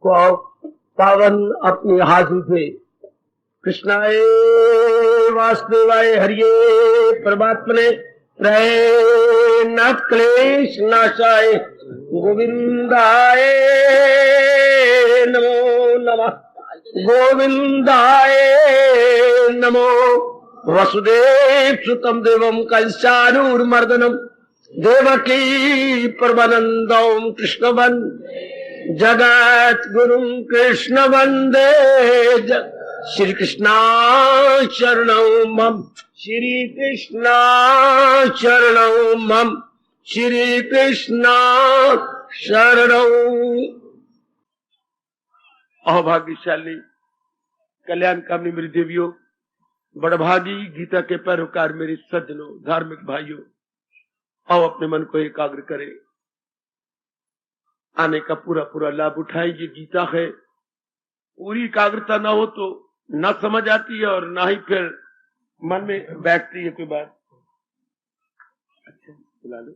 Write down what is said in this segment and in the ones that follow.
पावन अपनी हाथी थे। कृष्णाय वासुदेवाय हरिये परमात्मने प्रय न क्लेश नाशाय गोविंदाय नमो नमः। गोविंदाय नमो। वसुदेव सुतम देवम कंसानूरमर्दनम देवकी परमानंदम कृष्ण जगत गुरु कृष्ण वंदे श्री कृष्णा शरणं मम। श्री कृष्णा शरणं मम। श्री कृष्णा शरणं। अभाग्यशाली कल्याणकामी मेरी देवियों, बड़भागी गीता के पैरोकार मेरे सज्जनों, धार्मिक भाइयों, आओ अपने मन को एकाग्र करें, आने का पूरा पूरा लाभ उठाएं। ये गीता है, पूरी एकाग्रता ना हो तो ना समझ आती है और ना ही फिर मन में बैठती है कोई बात। अच्छा बुला लो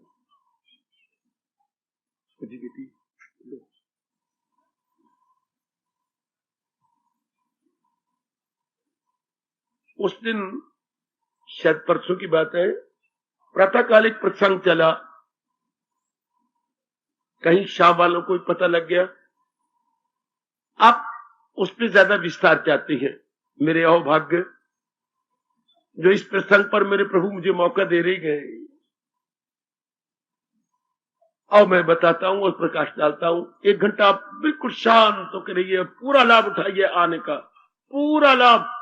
बेटी। उस दिन शायद परसों की बात है, प्रातःकालिक प्रसंग चला, कहीं शाम वालों को पता लग गया। आप उस पर ज्यादा विस्तार चाहते हैं। मेरे अहोभाग्य जो इस प्रसंग पर मेरे प्रभु मुझे मौका दे रहे गए, और मैं बताता हूं और प्रकाश डालता हूं। 1 घंटा आप बिल्कुल शांत होकर रहिए, पूरा लाभ उठाइए आने का, पूरा लाभ।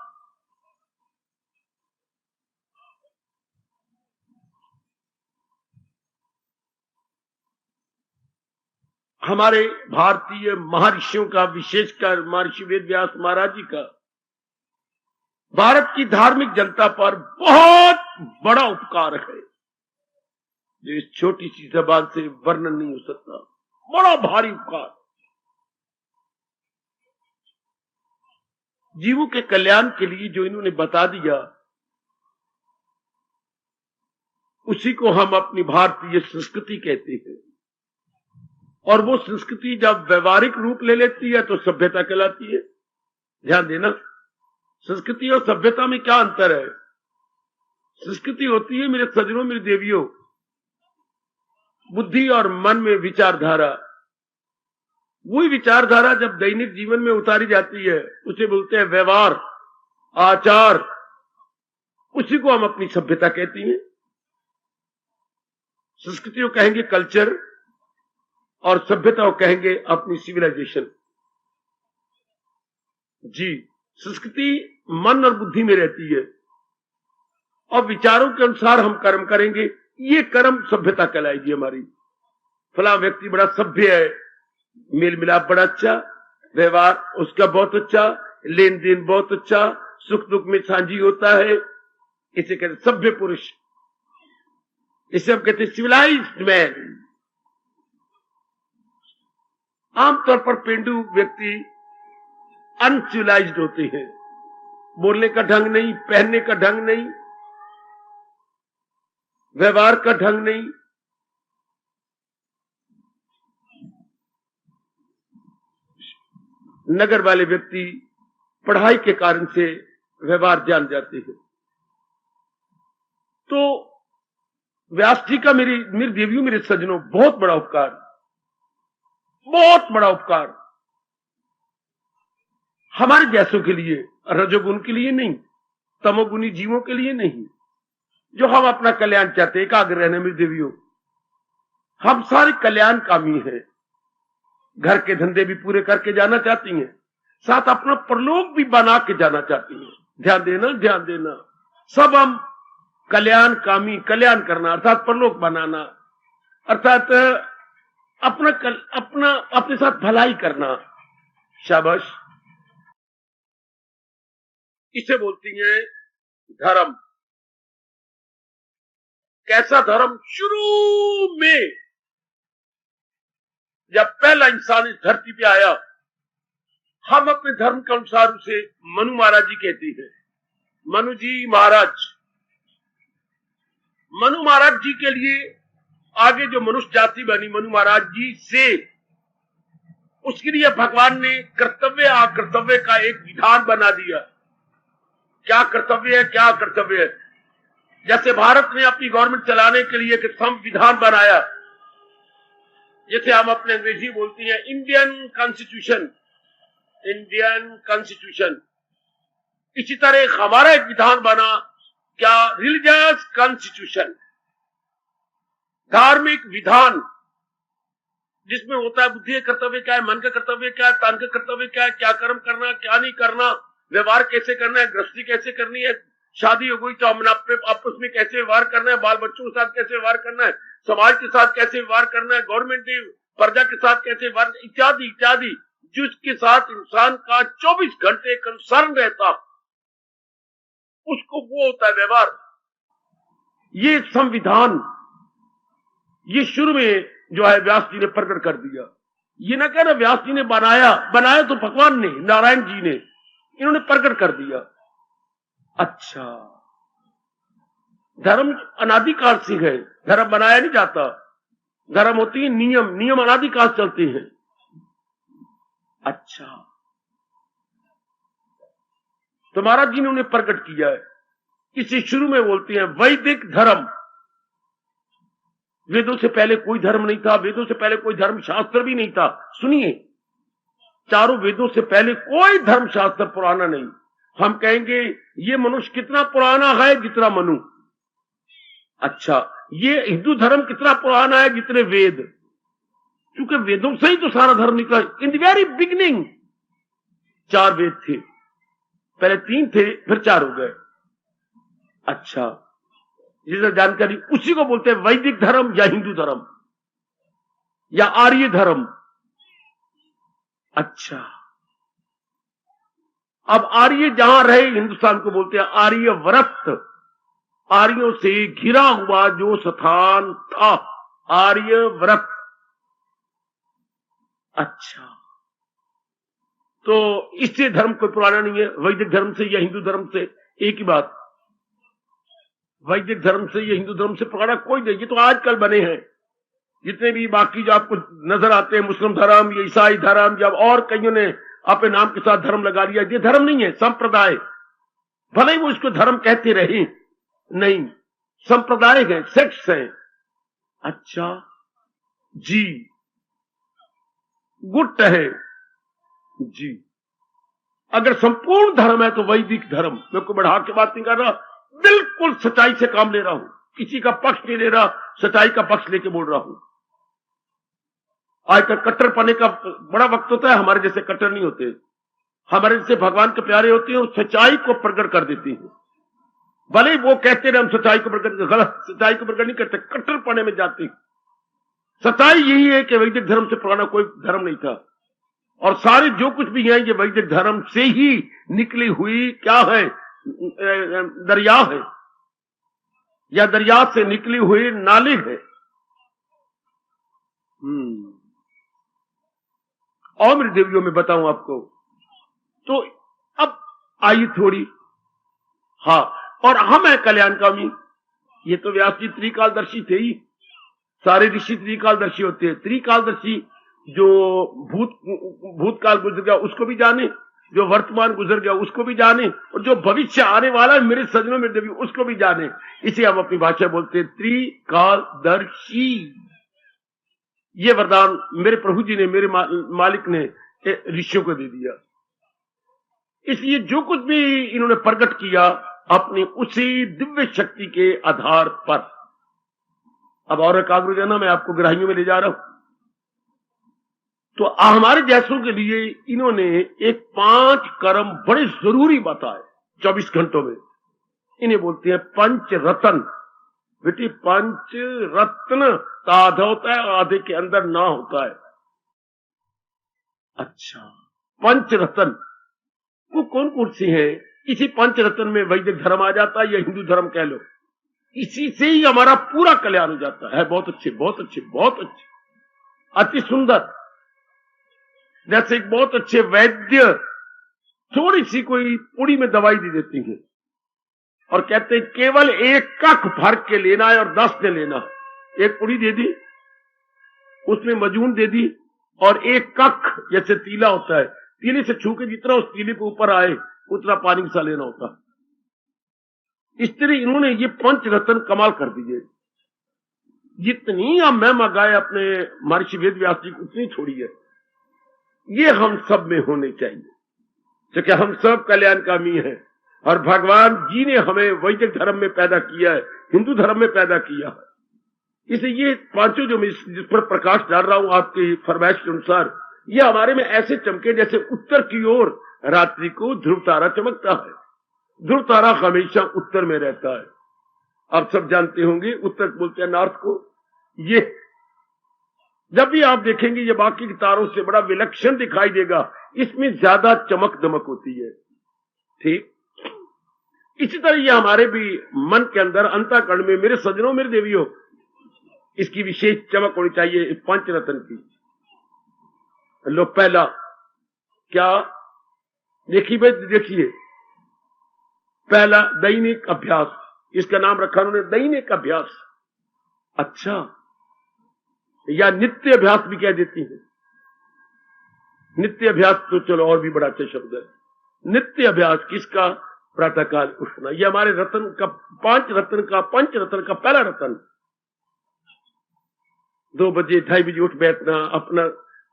हमारे भारतीय महर्षियों का, विशेषकर महर्षि वेदव्यास महाराज जी का भारत की धार्मिक जनता पर बहुत बड़ा उपकार है, जो इस छोटी सी जबान से वर्णन नहीं हो सकता। बड़ा भारी उपकार। जीवों के कल्याण के लिए जो इन्होंने बता दिया, उसी को हम अपनी भारतीय संस्कृति कहते हैं। और वो संस्कृति जब व्यवहारिक रूप ले लेती है तो सभ्यता कहलाती है। ध्यान देना, संस्कृति और सभ्यता में क्या अंतर है। संस्कृति होती है मेरे सज्जनों, मेरी देवियों, बुद्धि और मन में विचारधारा। वही विचारधारा जब दैनिक जीवन में उतारी जाती है उसे बोलते हैं व्यवहार, आचार। उसी को हम अपनी सभ्यता कहती हैं। संस्कृति को कहेंगे कल्चर और सभ्यता को कहेंगे अपनी सिविलाइजेशन। जी, संस्कृति मन और बुद्धि में रहती है और विचारों के अनुसार हम कर्म करेंगे। ये कर्म सभ्यता कहलाएगी हमारी। फला व्यक्ति बड़ा सभ्य है, मेल मिलाप बड़ा अच्छा, व्यवहार उसका बहुत अच्छा, लेन देन बहुत अच्छा, सुख दुख में साझी होता है, इसे कहते सभ्य पुरुष। इसे हम कहते सिविलाइज्ड मैन। आमतौर पर पेंडू व्यक्ति अनसिविलाइज्ड होते हैं। बोलने का ढंग नहीं, पहनने का ढंग नहीं, व्यवहार का ढंग नहीं। नगर वाले व्यक्ति पढ़ाई के कारण से व्यवहार जान जाते हैं। तो व्यास जी का मेरी देवियों, मेरे सज्जनों, बहुत बड़ा उपकार, बहुत बड़ा उपकार हमारे जैसों के लिए, रजोगुण के लिए नहीं, तमोगुणी जीवों के लिए नहीं, जो हम अपना कल्याण चाहते हैं। एकाग्र रहने मेरी देवियों, हम सारे कल्याणकामी हैं। घर के धंधे भी पूरे करके जाना चाहती हैं, साथ अपना परलोक भी बना के जाना चाहती हैं। ध्यान देना, ध्यान देना, सब हम कल्याणकामी। कल्याण करना अर्थात परलोक बनाना, अर्थात अपना अपने साथ भलाई करना। शाबाश, इसे बोलती हैं धर्म। कैसा धर्म? शुरू में जब पहला इंसान इस धरती पे आया, हम अपने धर्म के अनुसार उसे मनु महाराज जी कहते हैं। मनु जी महाराज, मनु महाराज जी के लिए आगे जो मनुष्य जाति बनी मनु महाराज जी से, उसके लिए भगवान ने कर्तव्य अकर्तव्य का एक विधान बना दिया। क्या कर्तव्य है, क्या कर्तव्य है। जैसे भारत ने अपनी गवर्नमेंट चलाने के लिए एक संविधान बनाया, जैसे हम अपने अंग्रेजी बोलते हैं इंडियन कॉन्स्टिट्यूशन, इंडियन कॉन्स्टिट्यूशन। इसी तरह हमारा एक विधान बना, क्या, रिलीजियस कॉन्स्टिट्यूशन, धार्मिक विधान, जिसमें होता है बुद्धि का कर्तव्य क्या है, मन का कर्तव्य क्या है, तन का कर्तव्य क्या है, क्या कर्म करना, क्या नहीं करना, व्यवहार कैसे करना है, गृहस्थी कैसे करनी है, शादी हो गई तो हमने आपस में कैसे व्यवहार करना है, बाल बच्चों के साथ कैसे व्यवहार करना है, समाज के साथ कैसे व्यवहार करना है, गवर्नमेंट ने प्रजा के साथ कैसे व्यवहार, इत्यादि इत्यादि, जिसके साथ इंसान का 24 घंटे कंसर्न रहता, उसको वो होता है व्यवहार। ये संविधान, ये शुरू में जो है व्यास जी ने प्रकट कर दिया। ये ना कहना व्यास जी ने बनाया तो भगवान ने, नारायण जी ने, इन्होंने प्रकट कर दिया। अच्छा, धर्म अनादिकाल से है, धर्म बनाया नहीं जाता, धर्म होती है नियम, नियम अनादिकाल चलते हैं। अच्छा, तो महाराज जी ने उन्हें प्रकट किया है। इसे शुरू में बोलते हैं वैदिक धर्म। वेदों से पहले कोई धर्म नहीं था, वेदों से पहले कोई धर्म शास्त्र भी नहीं था। सुनिए, चारों वेदों से पहले कोई धर्म शास्त्र पुराना नहीं। हम कहेंगे ये मनुष्य कितना पुराना है, जितना मनु। अच्छा, ये हिंदू धर्म कितना पुराना है, जितने वेद, क्योंकि वेदों से ही तो सारा धर्म निकला। इन द वेरी बिगिनिंग 4 वेद थे, पहले 3 थे, फिर 4 हो गए। अच्छा, जिसे जानकारी, उसी को बोलते हैं वैदिक धर्म या हिंदू धर्म या आर्य धर्म। अच्छा, अब आर्य जहां रहे, हिंदुस्तान को बोलते हैं आर्यव्रत, आर्यों से घिरा हुआ जो स्थान था, आर्यव्रत। अच्छा, तो इससे धर्म कोई पुराना नहीं है, वैदिक धर्म से या हिंदू धर्म से एक ही बात। वैदिक धर्म से या हिंदू धर्म से पुराना कोई नहीं। ये तो आजकल बने हैं, जितने भी बाकी जो आपको नजर आते हैं, मुस्लिम धर्म या ईसाई धर्म, जब और कईयों ने अपने नाम के साथ धर्म लगा लिया, ये धर्म नहीं है, संप्रदाय। भले ही वो इसको धर्म कहते रहे, नहीं, संप्रदाय है, सेक्ट्स है। अच्छा जी, गुट है जी। अगर संपूर्ण धर्म है तो वैदिक धर्म। मैं कोई बढ़ा के बात नहीं कर रहा, बिल्कुल सच्चाई से काम ले रहा हूं, किसी का पक्ष नहीं ले रहा, सच्चाई का पक्ष लेके बोल रहा हूं। आज तक कट्टर पाने का बड़ा वक्त होता है, हमारे जैसे कट्टर नहीं होते, हमारे जैसे भगवान के प्यारे होते हैं और सच्चाई को प्रकट कर देते हैं। भले वो कहते रहे हम सच्चाई को प्रकट, गलत, सच्चाई को प्रकट नहीं करते, कट्टर पाने में जाते। सच्चाई यही है कि वैदिक धर्म से पुराना कोई धर्म नहीं था, और सारे जो कुछ भी है ये वैदिक धर्म से ही निकली हुई क्या है, दरिया है, या दरिया से निकली हुई नाली है। और मेरे देवियों में बताऊं आपको, तो अब आई थोड़ी, हाँ, और हम है कल्याणकामी। ये तो व्यास जी त्रिकालदर्शी थे ही, सारे ऋषि त्रिकालदर्शी होते हैं। त्रिकालदर्शी जो भूतकाल गुजर गया उसको भी जाने, जो वर्तमान गुजर गया उसको भी जाने, और जो भविष्य आने वाला है मेरे सजनों में देवी उसको भी जाने। इसे हम अपनी भाषा बोलते हैं त्रिकालदर्शी। ये वरदान मेरे प्रभु जी ने, मेरे मालिक ने ऋषियों को दे दिया। इसलिए जो कुछ भी इन्होंने प्रकट किया अपनी उसी दिव्य शक्ति के आधार पर। अब और एकाग्र जाना, मैं आपको गहराइयों में ले जा रहा हूं। तो हमारे जैसों के लिए इन्होंने एक 5 कर्म बड़े जरूरी बताए 24 घंटों में। इन्हें बोलते हैं पंच रत्न। बेटी, पंच रत्न का आधा होता है, आधे के अंदर ना होता है। अच्छा, पंच रत्न वो कौन कौन सी है? इसी पंच रत्न में वैदिक धर्म आ जाता है, या हिंदू धर्म कह लो। इसी से ही हमारा पूरा कल्याण हो जाता है। बहुत अच्छे, बहुत अच्छे, बहुत अच्छे, अति सुंदर। जैसे एक बहुत अच्छे वैद्य थोड़ी सी कोई पुड़ी में दवाई दे देती है और कहते हैं केवल 1 कख भर के लेना है और 10 ने लेना है। एक पुड़ी दे दी, उसमें मजून दे दी, और एक कख जैसे तीला होता है, तीले से छू के जितना उस तीले पे ऊपर आए उतना पानी सा लेना होता है। इस तरह इन्होंने ये पंच रत्न कमाल कर दिए। जितनी हम महिमा गाए अपने महर्षि वेद व्यास जी उतनी थोड़ी है। ये हम सब में होने चाहिए, क्योंकि हम सब कल्याणकामी हैं और भगवान जी ने हमें वैदिक धर्म में पैदा किया है, हिंदू धर्म में पैदा किया है। इसलिए ये पांचों जो मैं जिस पर प्रकाश डाल रहा हूं आपकी फरमाइश के अनुसार, ये हमारे में ऐसे चमके जैसे उत्तर की ओर रात्रि को ध्रुव तारा चमकता है। ध्रुव तारा हमेशा उत्तर में रहता है। आप सब जानते होंगे उत्तर बोलते हैं नॉर्थ को। ये जब भी आप देखेंगे ये बाकी के तारों से बड़ा विलक्षण दिखाई देगा, इसमें ज्यादा चमक दमक होती है। ठीक इसी तरह ये हमारे भी मन के अंदर अंतःकरण में, मेरे सज्जनों मेरे देवियों, इसकी विशेष चमक होनी चाहिए इस पंचरत्न की। लो पहला क्या देखिए भाई, देखिए पहला दैनिक अभ्यास, इसका नाम रखा उन्होंने दैनिक अभ्यास। अच्छा, या नित्य अभ्यास भी कह देती है। नित्य अभ्यास तो चलो और भी बड़ा अच्छा शब्द है। नित्य अभ्यास किसका? प्रातःकाल उठना। यह हमारे रत्न का, पंच रत्न का पहला रत्न। 2 बजे 2:30 बजे उठ बैठना, अपना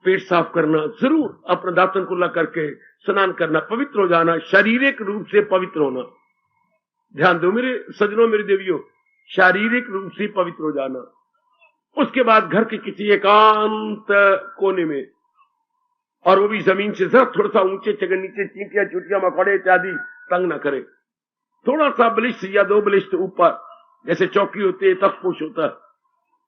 पेट साफ करना, जरूर अपना दांतन कुल्ला करके स्नान करना, पवित्र हो जाना, शारीरिक रूप से पवित्र होना। ध्यान दो मेरे सज्जनों मेरी देवियों, शारीरिक रूप से पवित्र हो जाना। उसके बाद घर के किसी एकांत कोने में, और वो भी जमीन से जरा थोड़ा सा ऊंचे जगह, नीचे चींटियां चुटियां मकोड़े इत्यादि तंग न करे। थोड़ा सा बलिष्ठ या 2 बलिष्ठ ऊपर, जैसे चौकी होती है, तख्तपोश होता है,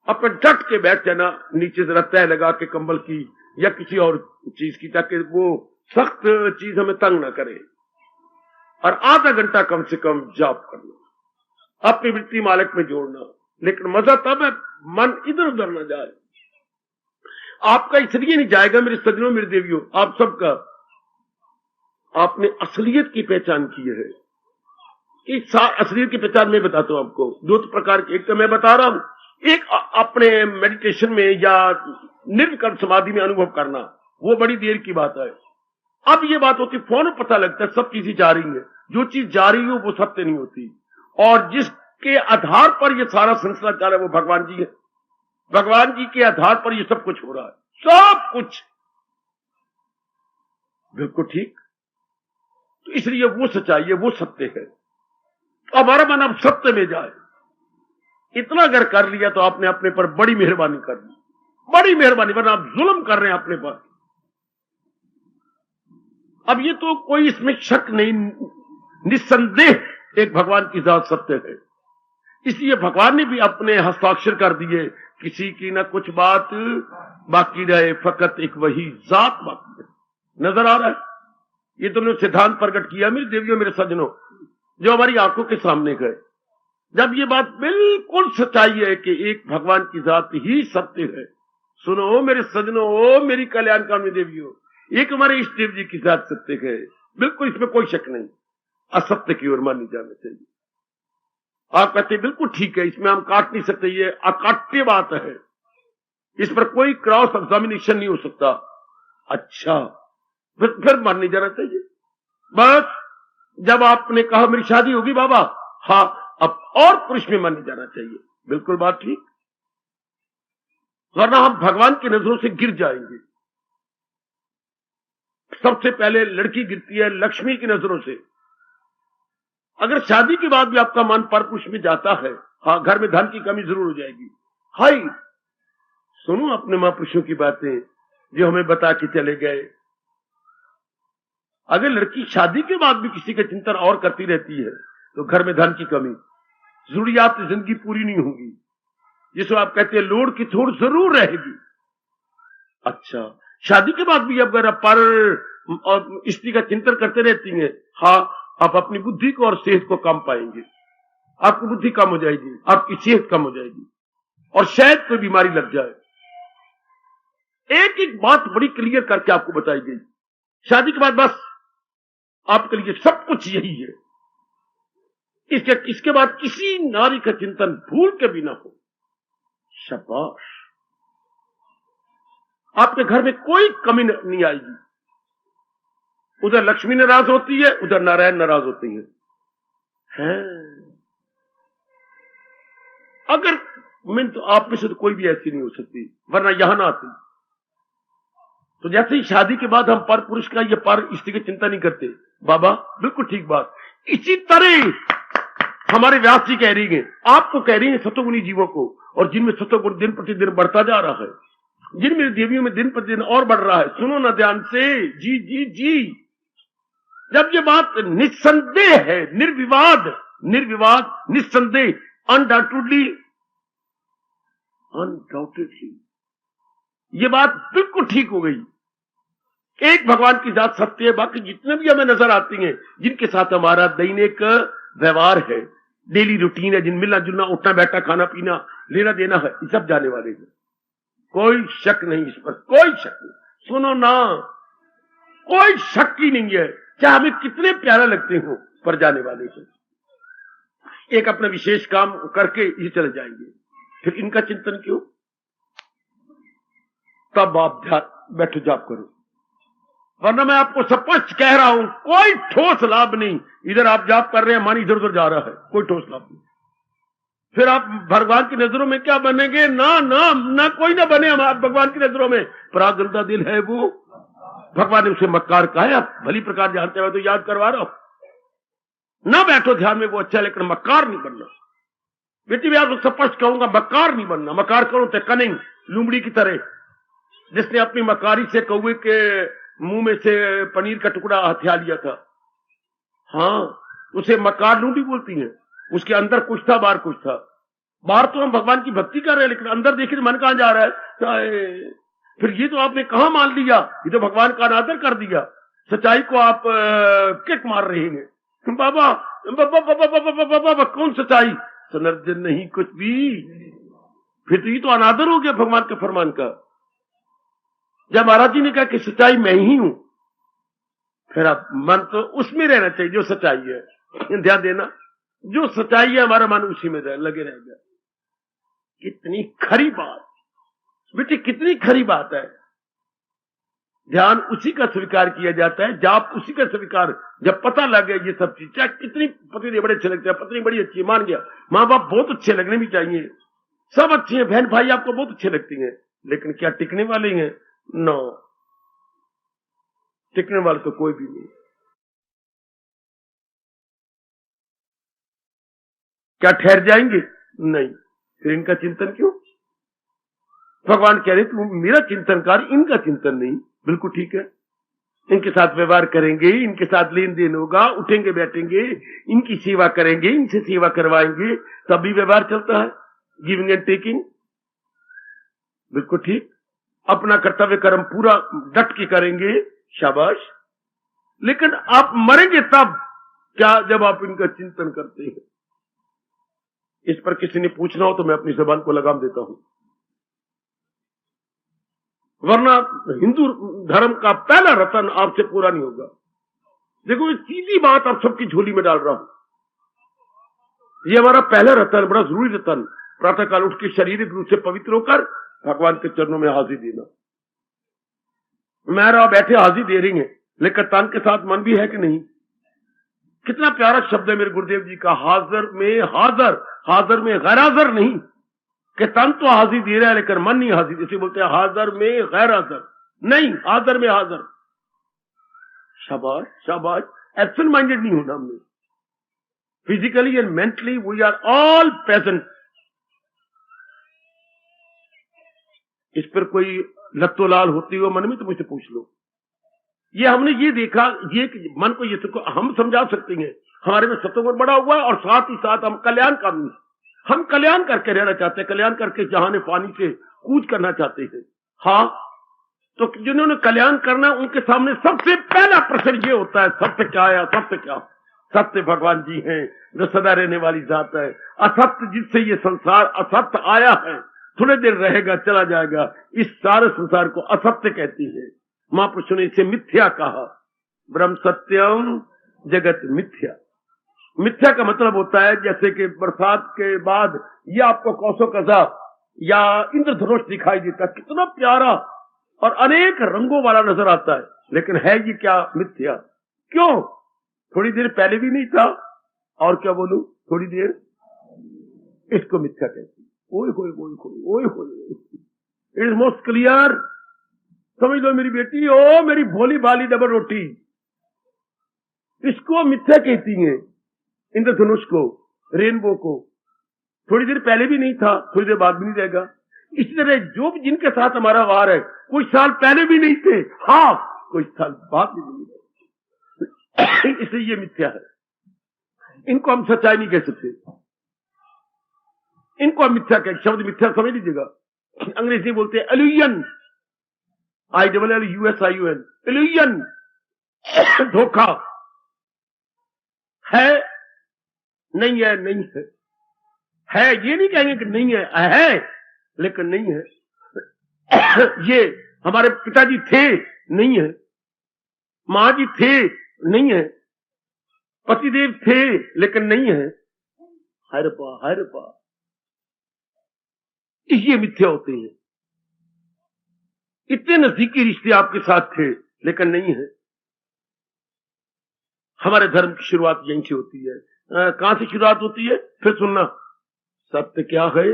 अपने डट के बैठ जाना, नीचे जरा तय लगा के कंबल की या किसी और चीज की, ताकि वो सख्त चीज हमें तंग ना करे। और आधा घंटा कम से कम जाप करना, अपनी वृत्ति मालिक में जोड़ना। लेकिन मजा तब है मन इधर उधर ना जाए। आपका इसलिए नहीं जाएगा मेरे सज्जनों मेरे देवियों, आप सबका, आपने असलियत की पहचान की है। इस असलियत की पहचान मैं बताता हूं आपको 2 प्रकार की। एक तो मैं बता रहा हूं, एक अपने मेडिटेशन में या निर्विकल्प समाधि में अनुभव करना, वो बड़ी देर की बात है। अब ये बात होती, फोन पता लगता है सब चीजें जा रही है, जो चीज जा रही हो वो सत्य नहीं होती, और जिसके आधार पर ये सारा सिलसिला चल रहा है वो भगवान जी है। भगवान जी के आधार पर ये सब कुछ हो रहा है, सब कुछ बिल्कुल ठीक। तो इसलिए वो सच्चाई है, वो सत्य है। तो हमारा मन अब सत्य में जाए, इतना अगर कर लिया तो आपने अपने पर बड़ी मेहरबानी कर दी, बड़ी मेहरबानी, वरना आप जुल्म कर रहे हैं अपने पर। अब ये तो कोई इसमें शक नहीं, निस्संदेह एक भगवान की जात सत्य है। इसलिए भगवान ने भी अपने हस्ताक्षर कर दिए, किसी की ना कुछ बात बाकी रहे, फकत एक वही जात बाकी है। नजर आ रहा है? ये तो सिद्धांत प्रकट किया मेरे देवियों मेरे सज्जनों, जो हमारी आंखों के सामने गए। जब ये बात बिल्कुल सच्चाई है कि एक भगवान की जात ही सत्य है। सुनो मेरे सज्जनों, ओ मेरी कल्याणकामी देवियों, एक हमारे इष्ट देव जी की जात सत्य है, बिल्कुल इसमें कोई शक नहीं। असत्य की ओर मानी जाना चाहिए। आप कहते हैं बिल्कुल ठीक है, इसमें हम काट नहीं सकते, ये अकाट्य बात है, इस पर कोई क्रॉस एग्जामिनेशन नहीं हो सकता। अच्छा, फिर मान नहीं जाना चाहिए। बस जब आपने कहा मेरी शादी होगी बाबा, हाँ, अब और पुरुष में मान नहीं जाना चाहिए, बिल्कुल बात ठीक, वरना हम भगवान की नजरों से गिर जाएंगे। सबसे पहले लड़की गिरती है लक्ष्मी की नजरों से। अगर शादी के बाद भी आपका मन परपुरुष में जाता है, हाँ, घर में धन की कमी जरूर हो जाएगी। हाय, सुनो अपने महापुरुषों की बातें जो हमें बता के चले गए। अगर लड़की शादी के बाद भी किसी का चिंतन और करती रहती है तो घर में धन की कमी, जरूरियात जिंदगी पूरी नहीं होगी, जिसको आप कहते हैं लोड की थोड़ जरूर रहेगी। अच्छा, शादी के बाद भी अगर पर और स्त्री का चिंतन करते रहती हैं, हाँ, आप अपनी बुद्धि को और सेहत को कम पाएंगे। आपकी बुद्धि कम हो जाएगी, आपकी सेहत कम हो जाएगी, और शायद कोई बीमारी लग जाए। एक एक बात बड़ी क्लियर करके आपको बताई गई। शादी के बाद बस आपके लिए सब कुछ यही है, इसके बाद किसी नारी का चिंतन भूल के भी ना हो। शाबाश। आपके घर में कोई कमी नहीं आएगी। उधर लक्ष्मी नाराज होती है, उधर नारायण नाराज होती है। अगर मैं तो आप में से तो कोई भी ऐसी नहीं हो सकती, वरना यहां ना आती। तो जैसे ही शादी के बाद हम पर पुरुष का या पर स्त्री की चिंता नहीं करते, बाबा बिल्कुल ठीक बात। इसी तरह हमारे व्यास जी कह रही हैं, आपको कह रही हैं सतोगुणी जीवों को, और जिनमें सतोगुण दिन प्रतिदिन बढ़ता जा रहा है, जिनमें देवियों में दिन प्रतिदिन और बढ़ रहा है। सुनो ना ध्यान से, जी जी जी। जब ये बात निस्संदेह है, निर्विवाद निर्विवाद निस्संदेह, अनडाउटेडली ये बात बिल्कुल ठीक हो गई। एक भगवान की जात सत्य है, बाकी जितने भी हमें नजर आती हैं, जिनके साथ हमारा दैनिक व्यवहार है, डेली रूटीन है, जिन मिलना जुलना, उठना बैठना, खाना पीना, लेना देना है, ये सब जाने वाले हैं। कोई शक नहीं इस पर, कोई शक नहीं। सुनो ना, कोई शक ही नहीं है, चाहे हमें कितने प्यारे लगते हो, पर जाने वाले हैं। एक अपना विशेष काम करके ये चले जाएंगे, फिर इनका चिंतन क्यों? तब आप बैठो जाप करो, वरना मैं आपको स्पष्ट कह रहा हूं, कोई ठोस लाभ नहीं। इधर आप जाप कर रहे हैं, मन इधर उधर जा रहा है, कोई ठोस लाभ नहीं। फिर आप भगवान की नजरों में क्या बनेंगे? ना ना ना, कोई ना बने हम आप भगवान की नजरों में। परागंदा दिल है वो, भगवान ने उसे मक्कार कहा है, आप भली प्रकार जानते हो, तो याद करवा रहा हूं। ना बैठो ध्यान में, वो अच्छा, लेकिन मक्कार नहीं बनना। बेटी मैं आपको स्पष्ट कहूंगा, मक्कार नहीं बनना। मक्कार करो तो कनिंग लुमड़ी की तरह, जिसने अपनी मकारी से कौवे के मुंह में से पनीर का टुकड़ा हथिया लिया था। हाँ, उसे मकार लूंडी बोलती है। उसके अंदर कुछ था, बाहर कुछ था। बाहर तो हम भगवान की भक्ति कर रहे हैं, लेकिन अंदर देखिए मन कहां जा रहा है। फिर ये तो आपने कहां मान लिया, ये तो भगवान का अनादर कर दिया। सच्चाई को आप किक मार रहे हैं। बाबा बाबा बाबा बाबा बाबा, कौन सच्चाई? सनर्जन नहीं कुछ भी। फिर तो ये तो अनादर हो गया भगवान के फरमान का। जब महाराज जी ने कहा कि सच्चाई मैं ही हूं, फिर आप मन तो उसमें रहना चाहिए जो सच्चाई है। ध्यान देना, जो सच्चाई है हमारा मन उसी में लगे रहेगा। कितनी खरी बात बेटी, कितनी खरी बात है। ध्यान उसी का स्वीकार किया जाता है, जाप उसी का स्वीकार। जब पता लग गया ये सब चीज, चाहे कितनी पत्नी बड़े अच्छे लगते हैं, पत्नी बड़ी अच्छी है, मान गया, माँ बाप बहुत अच्छे लगने भी चाहिए, सब अच्छे हैं, बहन भाई आपको बहुत अच्छे लगती हैं, लेकिन क्या टिकने वाले हैं? नो, टिकने वाले तो कोई भी नहीं। क्या ठहर जाएंगे? नहीं। फिर इनका चिंतन क्यों? भगवान कह रहे तुम मेरा चिंतन कर, इनका चिंतन नहीं। बिल्कुल ठीक है, इनके साथ व्यवहार करेंगे, इनके साथ लेन देन होगा, उठेंगे बैठेंगे, इनकी सेवा करेंगे, इनसे सेवा करवाएंगे, तभी व्यवहार चलता है, गिविंग एंड टेकिंग। बिल्कुल ठीक, अपना कर्तव्य कर्म पूरा डट के करेंगे, शाबाश। लेकिन आप मरेंगे तब क्या, जब आप इनका चिंतन करते हैं। इस पर किसी ने पूछना हो तो मैं अपनी जबान को लगाम देता हूं, वरना हिंदू धर्म का पहला रतन आपसे पूरा नहीं होगा। देखो, ये सीधी बात आप सबकी झोली में डाल रहा हूं। ये हमारा पहला रतन, बड़ा जरूरी रतन, प्रातःकाल उठ के शारीरिक रूप से पवित्र होकर भगवान के चरणों में हाजिर देना। मेरा बैठे हाजिर दे रही है, लेकिन तन के साथ मन भी है कि नहीं? कितना प्यारा शब्द है मेरे गुरुदेव जी का, हाजिर में हाजिर, हाजिर में गैर हाजिर नहीं, कि तन तो हाजिर दे रहा है लेकिन मन नहीं हाजिर। इसे बोलते हैं हाजिर में गैर हाजिर नहीं, हाजिर में हाजिर। शाबाश शाबाश, एब्सेंट माइंडेड नहीं होना हमने। Physically and mentally we are all present. इस पर कोई लत्तोलाल होती हो मन में तो मुझसे पूछ लो। ये हमने ये देखा, ये मन को ये हम समझा सकते हैं, हमारे में सत्वगुण बड़ा हुआ और साथ ही साथ हम कल्याणकामी, हम कल्याण करके रहना चाहते हैं, कल्याण करके जहाने पानी से कूच करना चाहते हैं। हाँ, तो जिन्होंने कल्याण करना उनके सामने सबसे पहला प्रश्न ये होता है, सत्य क्या है? असत्य क्या? सत्य भगवान जी हैं जो सदा रहने वाली जात है। असत्य जिससे ये संसार असत्य आया है, थोड़े देर रहेगा चला जाएगा, इस सारे संसार को असत्य कहती है। महापुरुषों ने इसे मिथ्या कहा। ब्रह्म सत्यम जगत मिथ्या। मिथ्या का मतलब होता है जैसे कि बरसात के बाद ये आपको कौसो कजा या इंद्रधनुष दिखाई देता, कितना प्यारा, और अनेक रंगों वाला नजर आता है, लेकिन है ये क्या? मिथ्या। क्यों? थोड़ी देर पहले भी नहीं था, और क्या बोलूं, थोड़ी देर, इसको मिथ्या कहते हैं। ओए होए ओए होए ओए होए, इट इज मोस्ट क्लियर। समझ लो मेरी बेटी, ओ मेरी भोली भाली डबल रोटी, इसको मिथ्या कहती हैं। इंद्रधनुष को, रेनबो को, थोड़ी देर पहले भी नहीं था, थोड़ी देर बाद भी नहीं रहेगा। इसी तरह जो भी जिनके साथ हमारा वार है, कुछ साल पहले भी नहीं थे, हाँ कुछ साल बाद भी नहीं थे। इसलिए ये मिथ्या है, इनको हम सच्चाई नहीं कह सकते, इनको हम मिथ्या कह, शब्द मिथ्या समझ लीजिएगा। अंग्रेजी बोलते हैं एल्यूजन, ILLUSION, एल्यूजन, धोखा। है नहीं है, नहीं है ये नहीं कहेंगे कि नहीं है लेकिन नहीं है। ये हमारे पिताजी थे, नहीं है। मां जी थे, नहीं है। पतिदेव थे, लेकिन नहीं है। हर पा ये मिथ्या होते हैं। इतने नजदीकी रिश्ते आपके साथ थे, लेकिन नहीं है। हमारे धर्म की शुरुआत यहीं से होती है। कहां से शुरुआत होती है? फिर सुनना, सत्य क्या है,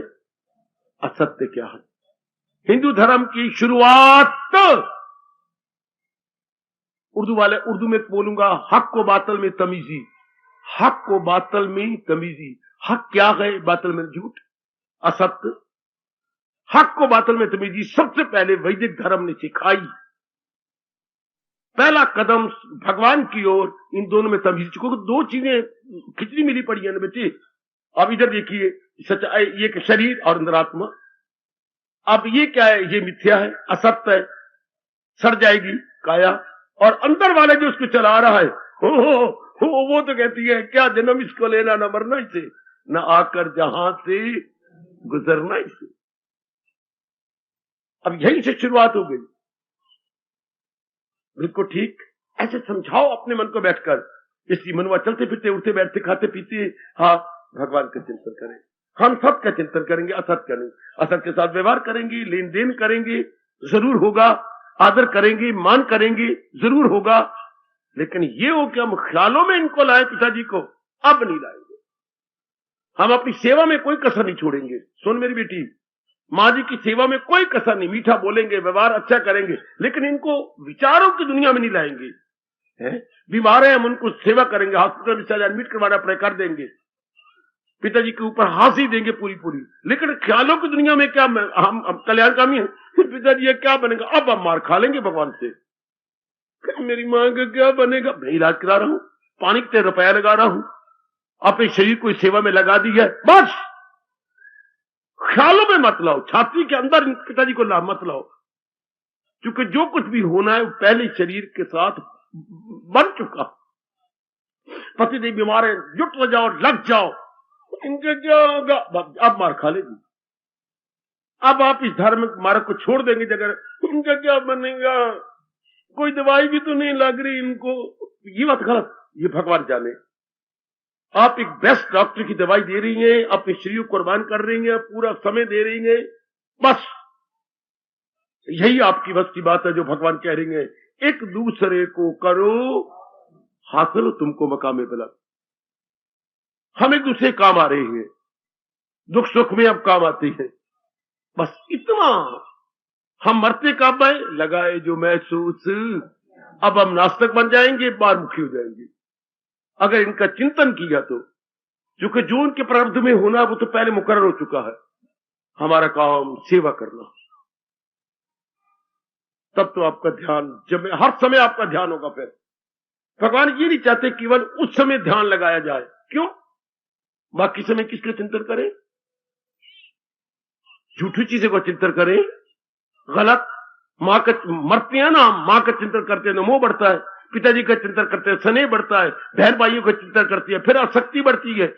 असत्य क्या है। हिंदू धर्म की शुरुआत, उर्दू वाले, उर्दू में बोलूंगा, हक को बातल में तमीजी, हक को बातल में तमीजी। हक क्या है, बातल में झूठ, असत्य। हक को बातल में तमीजी सबसे पहले वैदिक धर्म ने सिखाई। पहला कदम भगवान की ओर, इन दोनों में तमीज। क्योंकि दो चीजें खिचड़ी मिली पड़ी है ना बच्चे। अब इधर देखिए, सच्चाई, ये शरीर और अंतरात्मा। अब ये क्या है? ये मिथ्या है, असत्य है, सड़ जाएगी काया। और अंदर वाले जो उसको चला रहा है, वो तो कहती है क्या जन्म इसको लेना, न मरना इसे, न आकर जहां से गुजरना इसे। अब यहीं से शुरुआत हो गई। बिल्कुल ठीक, ऐसे समझाओ अपने मन को बैठकर। इसी मनवा चलते फिरते, उठते बैठते, खाते पीते, हाँ भगवान का चिंतन करें। हम सत्य का चिंतन करेंगे, असत्य का नहीं। असत्य के साथ व्यवहार करेंगे, लेन देन करेंगे, जरूर होगा। आदर करेंगे, मान करेंगे, जरूर होगा। लेकिन ये हो कि हम ख्यालों में इनको लाए पिताजी को, अब नहीं लाएंगे। हम अपनी सेवा में कोई कसर नहीं छोड़ेंगे। सुन मेरी बेटी, मां जी की सेवा में कोई कसर नहीं। मीठा बोलेंगे, व्यवहार अच्छा करेंगे, लेकिन इनको विचारों की दुनिया में नहीं लाएंगे। बीमार है, हम उनको सेवा करेंगे, हॉस्पिटल में एडमिट करवाना पड़े कर देंगे, पिताजी के ऊपर हंसी देंगे पूरी पूरी। लेकिन ख्यालों की दुनिया में क्या, हम कल्याणकामी है, फिर पिताजी ये क्या बनेगा? अब हम मार खा लेंगे भगवान से। मेरी मां का क्या बनेगा? मैं इलाज करा रहा हूं, पानी के रुपया लगा रहा हूं, अपने शरीर को सेवा में लगा दी है, बस। ख्यालों में मत लाओ, छाती के अंदर पिताजी को मत लाओ। क्योंकि जो कुछ भी होना है वो पहले शरीर के साथ बन चुका। पतिदेव बीमार है, जुट हो जाओ, लग जाओ, इनका क्या होगा? अब मार खा लेगी। अब आप इस धार्मिक मार्ग को छोड़ देंगे, जगह इनका क्या बनेगा, कोई दवाई भी तो नहीं लग रही इनको। ये बात गलत, ये भगवान जाने। आप एक बेस्ट डॉक्टर की दवाई दे रही हैं, अपने शरीर को कुर्बान कर रही हैं, पूरा समय दे रही हैं, बस यही आपकी बस की बात है। जो भगवान कह रही हैं, एक दूसरे को करो हासिल तुमको मकामे बुलंद। हम एक दूसरे काम आ रहे हैं, दुख सुख में अब काम आते हैं, बस इतना। हम मरते कब है? लगाए जो महसूस। अब हम नास्तिक बन जाएंगे, बार मुखी हो जाएंगे अगर इनका चिंतन किया तो। क्योंकि जो उनके प्रारब्ध में होना वो तो पहले मुकर्रर हो चुका है। हमारा काम सेवा करना। तब तो आपका ध्यान, जब हर समय आपका ध्यान होगा। फिर भगवान ये नहीं चाहते केवल उस समय ध्यान लगाया जाए। क्यों? बाकी समय किसका चिंतन करें? झूठी चीजों का चिंतन करें, गलत। मां का मरते हैं ना, मां का चिंतन करते हैं तो मोह बढ़ता है, पिताजी का चिंतन करते हैं स्नेह बढ़ता है, बहन भाइयों का चिंतन करती है फिर आसक्ति बढ़ती है।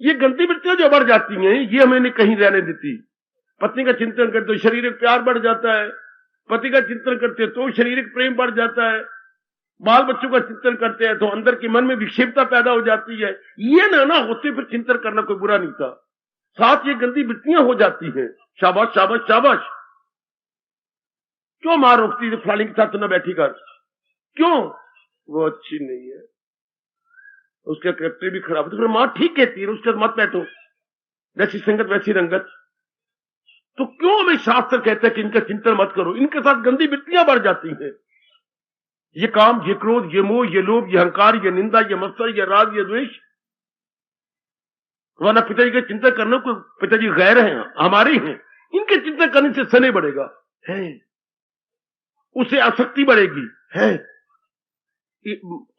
ये गंदी वृत्तियां जो बढ़ जाती हैं, ये हमें कहीं रहने देती। पत्नी का चिंतन करते तो शारीरिक प्यार बढ़ जाता है, पति का चिंतन करते तो शारीरिक प्रेम बढ़ जाता है, बाल बच्चों का चिंतन करते हैं तो अंदर के मन में विक्षेपता पैदा हो जाती है। ये ना होते फिर चिंतन करना कोई बुरा नहीं था। साथ ये गंदी वृत्तियां हो जाती हैं। शाबाश शाबाश शाबाश। क्यों मां रोकती है फलानी के साथ तो न बैठी कर, क्यों? वो अच्छी नहीं है, उसका कैरेक्टर भी खराब है। तो फिर मां ठीक कहती है उसके साथ मत बैठो, जैसी संगत वैसी रंगत। तो क्यों हमें शास्त्र कहते हैं कि इनका चिंतन मत करो, इनके साथ गंदी वृत्तियां बढ़ जाती हैं। ये काम, ये क्रोध, ये मोह, ये लोभ, ये अहंकार, ये निंदा, ये मत्सर, ये राग, ये द्वेष। वरना पिताजी का चिंतन करने को, पिताजी गैर हैं, हमारे हैं, इनके चिंतन करने से सने बढ़ेगा है, उसे आसक्ति बढ़ेगी है।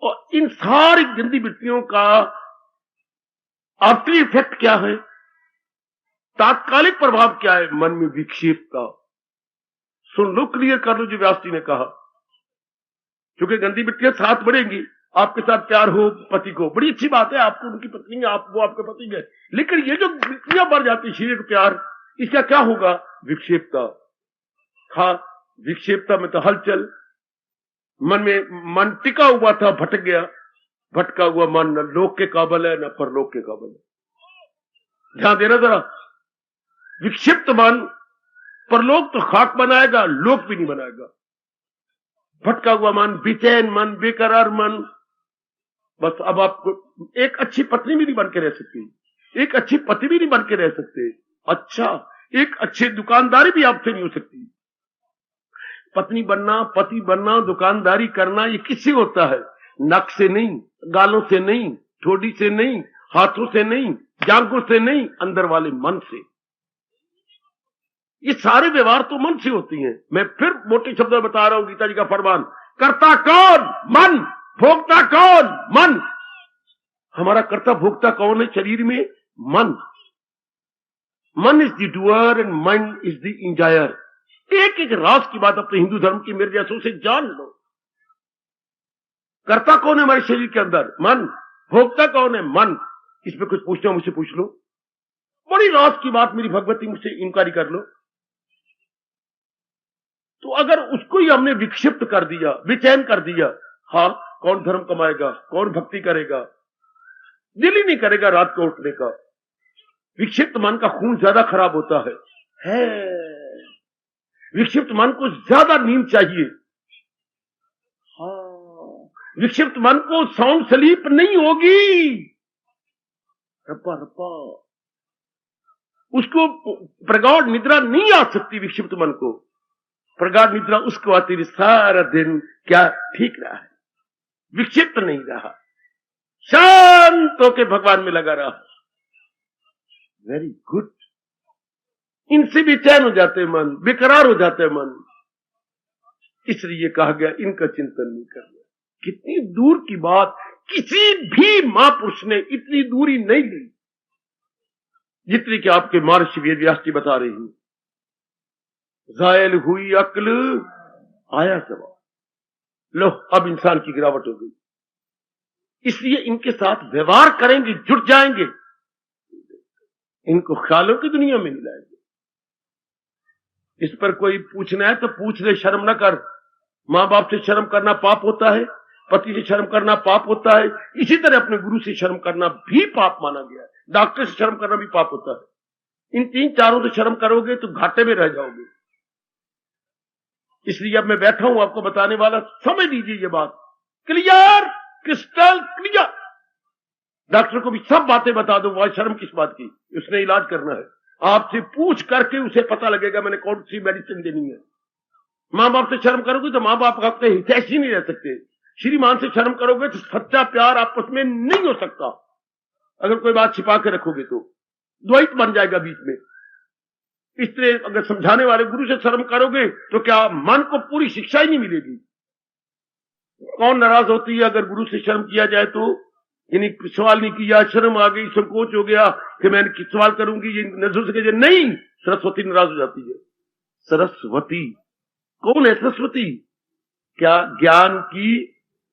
और इन सारी गंदी वृत्तियों का आफ्टर इफेक्ट क्या है, तात्कालिक प्रभाव क्या है? मन में विक्षेप का। सुन लो, क्लियर कर लो जो व्यास जी ने कहा। क्योंकि गंदी वृत्तियां साथ बढ़ेंगी। आपके साथ प्यार हो पति को, बड़ी अच्छी बात है, आपको उनकी पत्नी है, आप वो आपके पति है, लेकिन ये जो वृत्तियां बढ़ जाती है, शरीर का प्यार, इसका क्या होगा? विक्षेप का। हाँ, विक्षेपता में तो हलचल, मन में मन टिका हुआ था, भटक गया। भटका हुआ मन न लोक के काबिल है न परलोक के काबिल है। ध्यान देना जरा, विक्षिप्त मन परलोक तो खाक बनाएगा, लोक भी नहीं बनाएगा। भटका हुआ मन, बेचैन मन, बेकरार मन। बस अब आपको एक अच्छी पत्नी भी नहीं बन के रह सकती, एक अच्छी पति भी नहीं बन के रह सकते। अच्छा, एक अच्छी दुकानदारी भी आपसे नहीं हो सकती। पत्नी बनना, पति बनना, दुकानदारी करना, ये किससे होता है? नक से नहीं, गालों से नहीं, ठोड़ी से नहीं, हाथों से नहीं, जांघों से नहीं, अंदर वाले मन से। ये सारे व्यवहार तो मन से होती हैं। मैं फिर मोटे शब्दों में बता रहा हूं, गीता जी का फरमान, कर्ता कौन? मन। भोक्ता कौन? मन। हमारा कर्ता भोक्ता कौन है शरीर में? मन। मन is the doer and mind is the enjoyer. एक एक राज की बात अपने हिंदू धर्म की मेरे जैसों से जान लो। कर्ता कौन है हमारे शरीर के अंदर? मन। भोक्ता कौन है? मन। इसमें कुछ पूछना मुझसे पूछ लो, बड़ी राज की बात मेरी भगवती, मुझसे इंक्वायरी कर लो। तो अगर उसको ही हमने विक्षिप्त कर दिया, बेचैन कर दिया, हाँ, कौन धर्म कमाएगा, कौन भक्ति करेगा? दिल ही नहीं करेगा रात को उठने का। विक्षिप्त मन का खून ज्यादा खराब होता है। विक्षिप्त मन को ज्यादा नींद चाहिए। हाँ, विक्षिप्त मन को साउंड स्लीप नहीं होगी, रप्पा रप्पा, उसको प्रगाढ़ निद्रा नहीं आ सकती। विक्षिप्त मन को प्रगाढ़ निद्रा उसको आती, सारा दिन क्या ठीक रहा है, विक्षिप्त नहीं रहा, शांत होकर भगवान में लगा रहा। Very good. इनसे बेचैन हो जाते मन, बेकरार हो जाते मन, इसलिए कहा गया इनका चिंतन नहीं करना। कितनी दूर की बात, किसी भी महापुरुष ने इतनी दूरी नहीं ली जितनी कि आपके महर्षि वेद व्यास जी बता रही हैं। जायल हुई अक्ल, आया सवाल। लो, अब इंसान की गिरावट हो गई। इसलिए इनके साथ व्यवहार करेंगे, जुट जाएंगे, इनको ख्यालों की दुनिया में नहीं लाएंगे। इस पर कोई पूछना है तो पूछ ले, शर्म न कर। मां बाप से शर्म करना पाप होता है, पति से शर्म करना पाप होता है, इसी तरह अपने गुरु से शर्म करना भी पाप माना गया है। डॉक्टर से शर्म करना भी पाप होता है। इन तीन चारों से शर्म करोगे तो घाटे में रह जाओगे। इसलिए अब मैं बैठा हूं आपको बताने वाला, समझ लीजिए ये बात क्लियर, क्रिस्टल क्लियर। डॉक्टर को भी सब बातें बता दो, वह शर्म किस बात की, उसने इलाज करना है। आपसे पूछ करके उसे पता लगेगा मैंने कौन सी मेडिसिन देनी है। मां बाप से शर्म करोगे तो मां बाप आपके हितैषी नहीं रह सकते। श्रीमान से शर्म करोगे तो सच्चा प्यार आपस में नहीं हो सकता। अगर कोई बात छिपा के रखोगे तो द्वैत बन जाएगा बीच में। इसलिए अगर समझाने वाले गुरु से शर्म करोगे तो क्या मन को पूरी शिक्षा ही नहीं मिलेगी। कौन नाराज होती है अगर गुरु से शर्म किया जाए तो? यानी सवाल नहीं किया, शर्म आ गई, संकोच हो गया कि मैं सवाल करूंगी, ये नजर से नहीं, सरस्वती नाराज हो जाती है। सरस्वती कौन है? सरस्वती क्या ज्ञान की,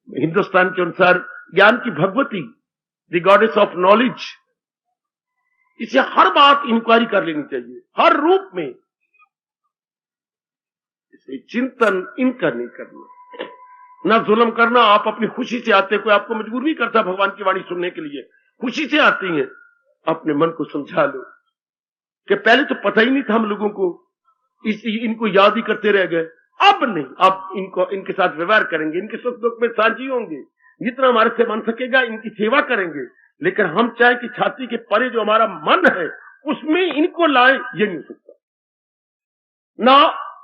हिंदुस्तान के अनुसार ज्ञान की Bhagwati, the goddess of knowledge. इसे हर बात इंक्वायरी कर लेनी चाहिए, हर रूप में। इसे चिंतन इनका नहीं करना, ना जुल्म करना। आप अपनी खुशी से आते, कोई आपको मजबूर नहीं करता भगवान की वाणी सुनने के लिए, खुशी से आती हैं। अपने मन को समझा लो कि पहले तो पता ही नहीं था हम लोगों को, इनको याद ही करते रह गए। अब नहीं, अब इनको इनके साथ व्यवहार करेंगे, इनके सुख दुख में साझी होंगे, जितना हमारे से बन सकेगा इनकी सेवा करेंगे। लेकिन हम चाहे कि छाती के परे जो हमारा मन है उसमें इनको लाए, ये नहीं हो सकता ना,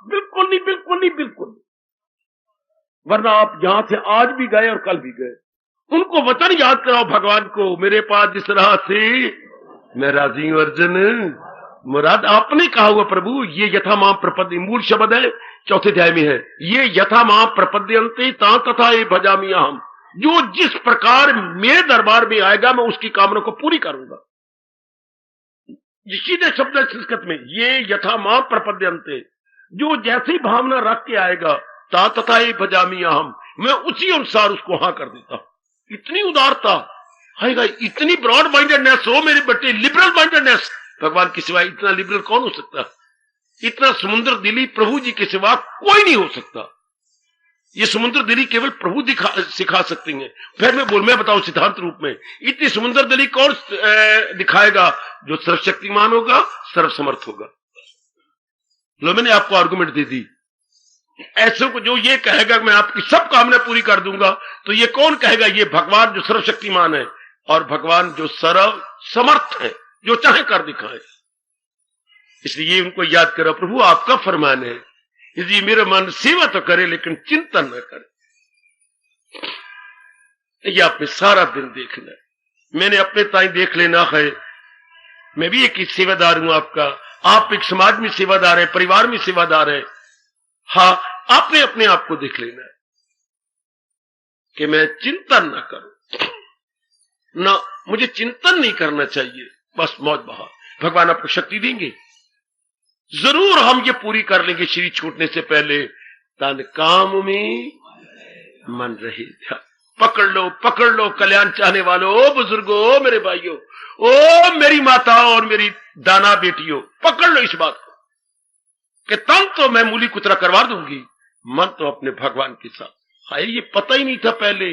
बिल्कुल नहीं, बिल्कुल नहीं, बिल्कुल नहीं। वरना आप यहां से आज भी गए और कल भी गए, उनको वचन याद कराओ भगवान को, मेरे पास जिस राह से मैं राजी हूं अर्जुन, मुराद आपने कहा हुआ प्रभु, ये यथा मां प्रपद्य, मूल शब्द है 4 अध्याय में है, ये यथा मां प्रपद्यन्ते ता तथा ये भजामि हम, जो जिस प्रकार मेरे दरबार में आएगा मैं उसकी कामना को पूरी करूंगा। सीधे शब्द है संस्कृत में, ये यथा मां प्रपद्यन्ते, जो जैसी भावना रख के आएगा, ता तथा ये भजामि हम, मैं उसी अनुसार उसको हाँ कर देता हूं। इतनी उदारता आएगा, इतनी ब्रॉड माइंडेडनेस हो मेरे बेटे, लिबरल माइंडेडनेस, भगवान के सिवा इतना लिबरल कौन हो सकता, इतना समुद्र दिली प्रभु जी के सिवा कोई नहीं हो सकता। ये समुद्र दिली केवल प्रभु सिखा सकते हैं। फिर मैं बताऊं सिद्धांत रूप में, इतनी समुद्र दिली कौन दिखाएगा, जो सर्वशक्तिमान होगा, सर्वसमर्थ होगा। लो मैंने आपको आर्गुमेंट दे दी, ऐसे को जो ये कहेगा मैं आपकी सब कामना पूरी कर दूंगा, तो ये कौन कहेगा, ये भगवान जो सर्वशक्तिमान है और भगवान जो सर्व समर्थ है, जो चाहे कर दिखाए। इसलिए उनको याद करो, प्रभु आपका फरमान है, इसलिए मेरा मन सेवा तो करे लेकिन चिंतन न करे। ये आपने सारा दिन देखना है, मैंने अपने ताई देख लेना है, मैं भी एक सेवादार हूं आपका, आप एक समाज में सेवादार है, परिवार में सेवादार है। हाँ, आपने अपने आप को देख लेना है कि मैं चिंतन ना करूं, ना मुझे चिंतन नहीं करना चाहिए, बस मौज बहा। भगवान आपको शक्ति देंगे, जरूर हम ये पूरी कर लेंगे शरीर छूटने से पहले। तन काम में मन रहे ध्यान, पकड़ लो कल्याण चाहने वालों, ओ बुजुर्गों, ओ मेरे भाइयों, ओ मेरी माताओं और मेरी दाना बेटियों, पकड़ लो इस बात को कि तन तो मैं मूली कुतरा करवा दूंगी, मन तो अपने भगवान के साथ। हाय, ये पता ही नहीं था पहले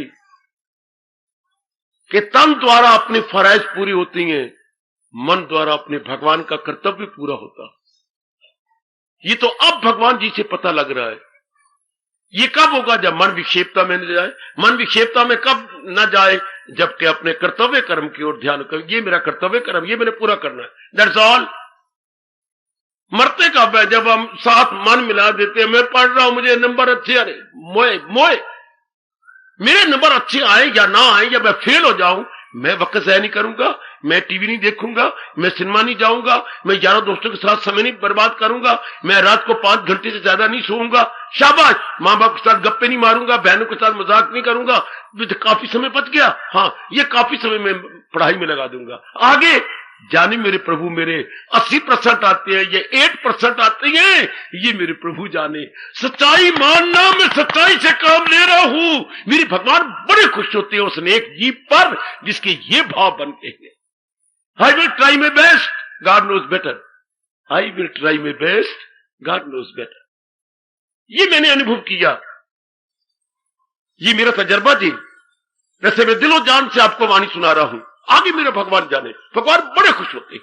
कि तन द्वारा अपने फराइज पूरी होती हैं, मन द्वारा अपने भगवान का कर्तव्य पूरा होता। ये तो अब भगवान जी से पता लग रहा है। ये कब होगा, जब मन विक्षेपता में न जाए। मन विक्षेपता में कब न जाए, जबकि अपने कर्तव्य कर्म की ओर ध्यान कर, ये मेरा कर्तव्य कर्म, ये मैंने पूरा करना है, दैट्स ऑल। मरते कब है, जब हम साथ मन मिला देते हैं, मैं पढ़ रहा हूं, मुझे नंबर अच्छे, अरे मोए मेरे नंबर अच्छे आए या ना आए, या मैं फेल हो जाऊं, मैं वक्त ज़ाया नहीं करूंगा, मैं टीवी नहीं देखूंगा, मैं सिनेमा नहीं जाऊंगा, मैं यारों दोस्तों के साथ समय नहीं बर्बाद करूंगा, मैं रात को 5 घंटे से ज्यादा नहीं सोऊंगा, शाबाश, मां बाप के साथ गप्पे नहीं मारूंगा, बहनों के साथ मजाक नहीं करूंगा, काफी समय बच गया, हाँ ये काफी समय मैं पढ़ाई में लगा दूंगा। आगे जाने मेरे प्रभु, मेरे 80% आते हैं, ये 8% आते हैं, ये मेरे प्रभु जाने। सच्चाई मानना, मैं सच्चाई से काम ले रहा हूं, मेरे भगवान बड़े खुश होते हैं उस नेक जीव पर जिसके ये भाव बन के हैं। I will try my best, God knows better, I will try my best, God knows better. ये मैंने अनुभव किया, ये मेरा तजर्बा जी, वैसे मैं दिलो जान से आपको वाणी सुना रहा हूं। आगे मेरे भगवान जाने, भगवान बड़े खुश होते हैं,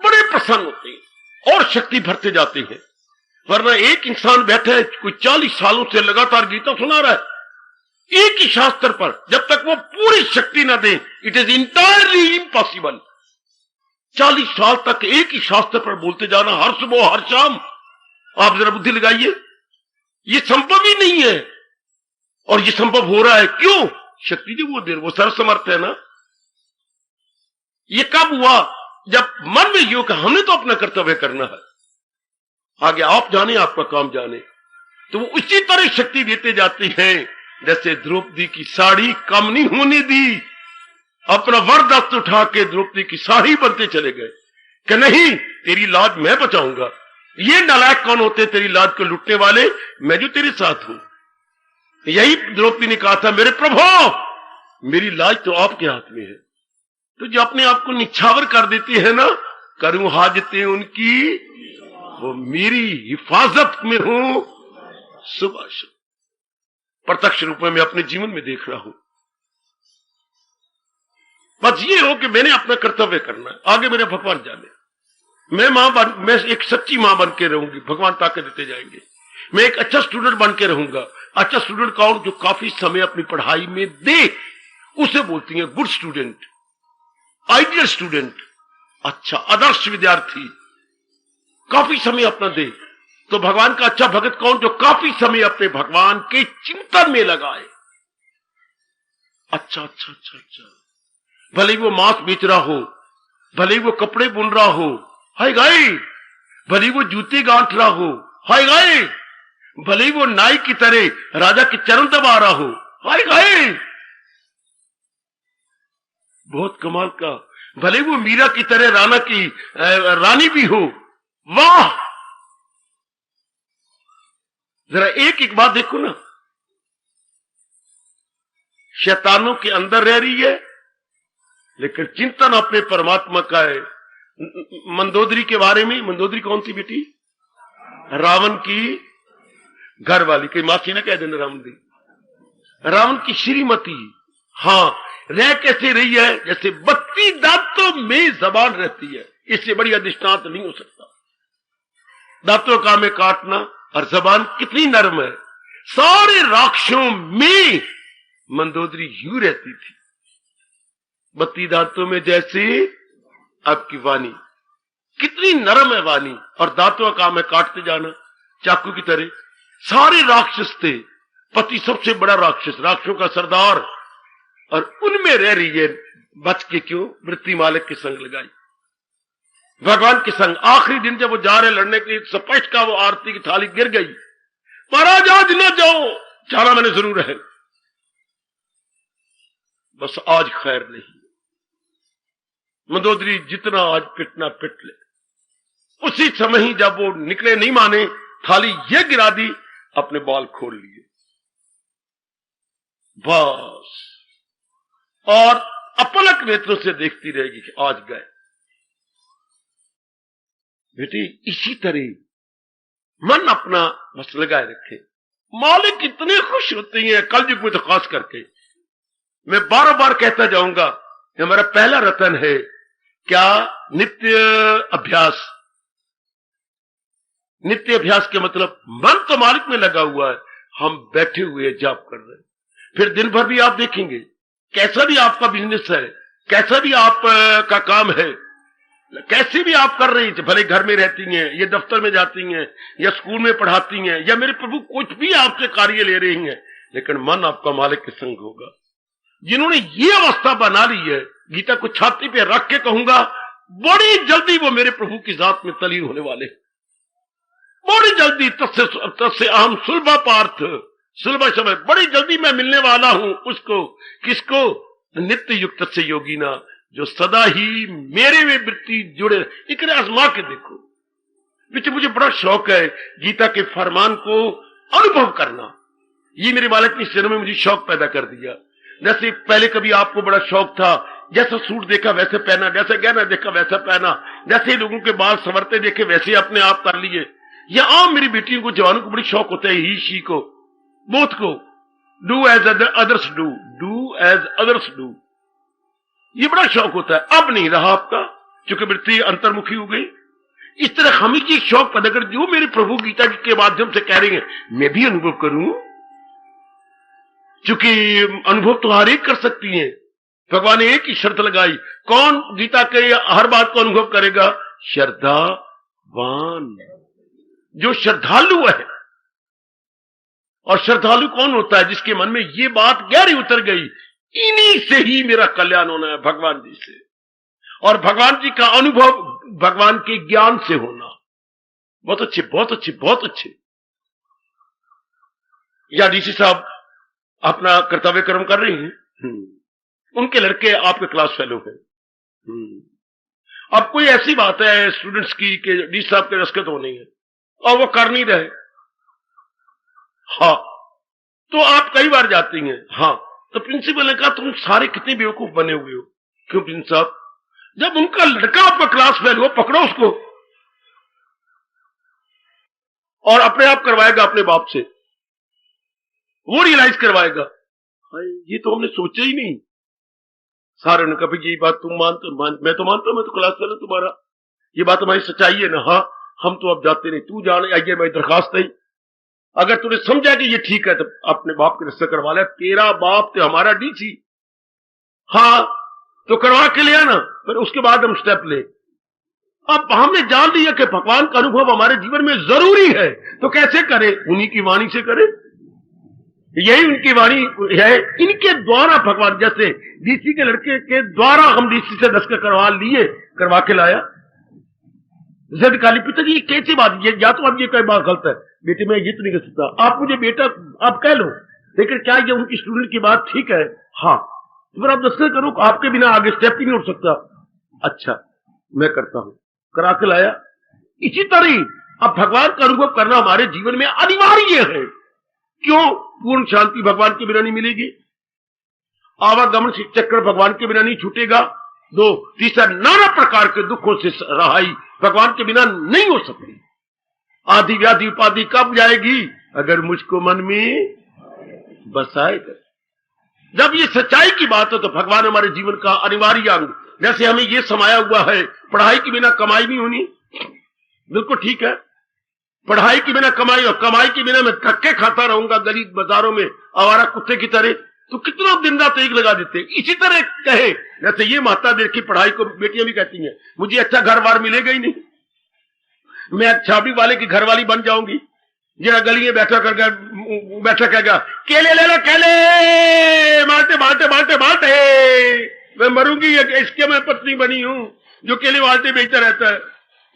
बड़े प्रसन्न होते हैं और शक्ति भरते जाते हैं। वरना एक इंसान बैठा है, कोई 40 सालों से लगातार गीता सुना रहा है एक ही शास्त्र पर, जब तक वो पूरी शक्ति न दे, इट इज इंटायरली इम्पॉसिबल। 40 साल तक एक ही शास्त्र पर बोलते जाना, हर सुबह हर शाम, आप जरा बुद्धि लगाइए, ये संभव ही नहीं है। और ये संभव हो रहा है क्यों? शक्ति जी वो सर्वसमर्थ है ना। ये कब हुआ? जब मन में योग हमने तो अपना कर्तव्य करना है, आगे आप जाने, आपका काम जाने, तो वो उसी तरह शक्ति देते जाती हैं। जैसे द्रौपदी की साड़ी कम नहीं होने दी, अपना वरदस्त उठा के द्रौपदी की साड़ी बनते चले गए कि नहीं, तेरी लाज मैं बचाऊंगा। ये नालायक कौन होते तेरी लाज को लुटने वाले? मैं जो तेरे साथ हूं। यही द्रौपदी ने कहा था, मेरे प्रभु मेरी लाज तो आपके हाथ में है। तो जो अपने आप को निछावर कर देती है ना, करूं हाजतें उनकी, वो मेरी हिफाजत में हूं सुबह शुभ। प्रत्यक्ष रूप में मैं अपने जीवन में देख रहा हूं। बस ये हो कि मैंने अपना कर्तव्य करना है, आगे मेरे भगवान जाने। मैं एक सच्ची मां बन के रहूंगी, भगवान ताकत देते जाएंगे। मैं एक अच्छा स्टूडेंट बन के रहूंगा। अच्छा स्टूडेंट कौन? जो काफी समय अपनी पढ़ाई में दे, उसे बोलती हैं गुड स्टूडेंट, आइडियल स्टूडेंट, अच्छा आदर्श विद्यार्थी, काफी समय अपना दे। तो भगवान का अच्छा भगत कौन? जो काफी समय अपने भगवान के चिंतन में लगाए। अच्छा अच्छा अच्छा अच्छा, भले ही वो मांस बेच रहा हो, भले ही वो कपड़े बुन रहा हो, हाय गाय, भले ही वो जूते गांठ रहा हो, हाय गाय, भले ही वो नाई की तरह राजा के चरण दबा रहा हो, हाय गाय, बहुत कमाल का, भले ही वो मीरा की तरह राणा की रानी भी हो, वाह। जरा एक एक बात देखो ना, शैतानों के अंदर रह रही है, लेकिन चिंतन अपने परमात्मा का है। मंदोदरी के बारे में, मंदोदरी कौन सी बेटी? रावण की घर वाली, कई माफी ना कह देना रावण दी, रावण की श्रीमती। हाँ, रह कैसे रही है? जैसे 32 दांतों में जबान रहती है, इससे बढ़िया दृष्टांत नहीं हो सकता। दांतों का में काटना और जबान कितनी नरम है। सारे राक्षसों में मंदोदरी यूं रहती थी, 32 दांतों में जैसे आपकी वाणी, कितनी नरम है वाणी, और दांतों का में काटते जाना चाकू की तरह। सारे राक्षस थे, पति सबसे बड़ा राक्षस, राक्षसों का सरदार, और उनमें रह रही है, बच के क्यों? वृत्ति मालिक के संग लगाई, भगवान के संग। आखिरी दिन जब वो जा रहे लड़ने के लिए, स्पष्ट का वो आरती की थाली गिर गई, महाराज आज न जाओ, जाना मैंने जरूर है, बस आज खैर नहीं। मंदोदरी जितना आज पिटना पिट ले। उसी समय ही जब वो निकले, नहीं माने, थाली ये गिरा दी, अपने बाल खोल लिए, बस, और अपलक नेत्रों से देखती रहेगी कि आज गए। बेटी, इसी तरह मन अपना बस लगाए रखे। मालिक इतने खुश होते हैं कलयुग में, तो खास करके मैं बार बार कहता जाऊंगा, हमारा पहला रतन है क्या? नित्य अभ्यास। नित्य अभ्यास के मतलब मन तो मालिक में लगा हुआ है, हम बैठे हुए जाप कर रहे हैं। फिर दिन भर भी आप देखेंगे, कैसा भी आपका बिजनेस है, कैसा भी आप का काम है, कैसे भी आप कर रही हैं, भले घर में रहती हैं, या दफ्तर में जाती हैं, या स्कूल में पढ़ाती हैं, या मेरे प्रभु कुछ भी आपसे कार्य ले रही हैं, लेकिन मन आपका मालिक के संग होगा। जिन्होंने ये अवस्था बना ली है, गीता को छाती पे रख के कहूंगा, बड़ी जल्दी वो मेरे प्रभु की जात में तलीन होने वाले, बड़ी जल्दी। तस्य अहम सुलभा पार्थ, सुलभ समय, बड़ी जल्दी मैं मिलने वाला हूं उसको। किसको? नित्य युक्त से योगीना, जो सदा ही मेरे में वृत्ति जुड़े। एक आजमा के देखो। मुझे बड़ा शौक है गीता के फरमान को अनुभव करना। ये मेरे बालक ने शरीर में मुझे शौक पैदा कर दिया। जैसे पहले कभी आपको बड़ा शौक था, जैसा सूट देखा वैसे पहना, जैसा गहना देखा वैसा पहना, जैसे लोगों के बाल संवरते देखे वैसे अपने आप कर लिए। या आम मेरी बेटियों को, जवानों को बड़ी शौक होता है, ही शी को, बोथ को, do as others do, do as others do, ये बड़ा शौक होता है। अब नहीं रहा आपका, क्योंकि वृत्ति अंतर्मुखी हो गई। इस तरह हम ही शौक पैदा कर, जो मेरे प्रभु गीता के माध्यम से कह रही है, मैं भी अनुभव करूं, क्योंकि अनुभव तो हर एक कर सकती है। भगवान ने एक ही शर्त लगाई, कौन गीता के हर बात को अनुभव करेगा? श्रद्धावान, जो श्रद्धालु है। और श्रद्धालु कौन होता है? जिसके मन में ये बात गहरी उतर गई, इन्हीं से ही मेरा कल्याण होना है, भगवान जी से। और भगवान जी का अनुभव भगवान के ज्ञान से होना। बहुत अच्छे, बहुत अच्छे, बहुत अच्छे। या डीसी साहब अपना कर्तव्य कर्म कर रही हैं, उनके लड़के आपके क्लास फेलो हैं। अब कोई ऐसी बात है स्टूडेंट्स की कि डीसी साहब के दस्तखत होने हैं और वो कर नहीं रहे, हाँ, तो आप कई बार जाती हैं, हाँ, तो प्रिंसिपल ने कहा तुम सारे कितने बेवकूफ बने हुए हो। क्यों प्रिंसिपल साहब? जब उनका लड़का आपका क्लास फेल हो, पकड़ो उसको और अपने आप करवाएगा अपने बाप से, वो रियलाइज करवाएगा। ये तो हमने सोचा ही नहीं। सारे ने कहा ये बात तुम मानते? मैं तो मानता हूं, मैं तो क्लास फेल हूं तुम्हारा, ये बात हमारी सच्चाई है ना? हाँ, हम तो अब जाते नहीं, तू जाने आइए, मैं दरखास्त है। अगर तूने समझा कि ये ठीक है तो अपने बाप के रिश्ते करवा ले। तेरा बाप तो हमारा डीसी, हाँ तो करवा के ले आना, फिर उसके बाद हम स्टेप ले। अब हमने जान लिया कि भगवान का अनुभव हमारे जीवन में जरूरी है, तो कैसे करें? उन्हीं की वाणी से करें। यही उनकी वाणी है, इनके द्वारा भगवान, जैसे डीसी के लड़के के द्वारा हम डीसी से दस्तखत करवा लिए, करवा के लाया। जिद काली, पिताजी ये कैसी बात, ये या तो अब ये कोई बात गलत है, बेटे मैं ये तो नहीं कर सकता, आप मुझे बेटा आप कह लो, लेकिन क्या ये उनकी स्टूडेंट की बात ठीक है? हाँ, तो फिर आप दस्तखत करो, आपके बिना आगे स्टेप ही नहीं उठ सकता। अच्छा मैं करता हूं, करा के लाया। इसी तरह अब भगवान का अनुभव करना हमारे जीवन में अनिवार्य है। क्यों? पूर्ण शांति भगवान के बिना नहीं मिलेगी, आवागमन चक्र भगवान के बिना नहीं छूटेगा, दो तीसरा नाना प्रकार के दुखों से रहाई भगवान के बिना नहीं हो सकती। आदि व्याधि उपाधि कब जाएगी? अगर मुझको मन में बसाएगा। जब ये सच्चाई की बात हो तो भगवान हमारे जीवन का अनिवार्य अंग। जैसे हमें ये समाया हुआ है, पढ़ाई के बिना कमाई नहीं होनी, बिल्कुल ठीक है, पढ़ाई के बिना कमाई, और कमाई के बिना मैं धक्के खाता रहूंगा गली बाजारों में आवारा कुत्ते की तरह, तो कितना दिन रात एक लगा देते। इसी तरह कहे, जैसे ये माता देखी पढ़ाई को, बेटियां भी कहती हैं मुझे अच्छा घर बार मिलेगा ही नहीं, मैं छाबी वाले की घरवाली बन जाऊंगी, जरा गली में बैठा कहेगा केले ले लो केले, बांटे बांटे बांटे बांटे, मैं मरूंगी, इसके मैं पत्नी बनी हूं जो केले बांटे बेचता रहता है।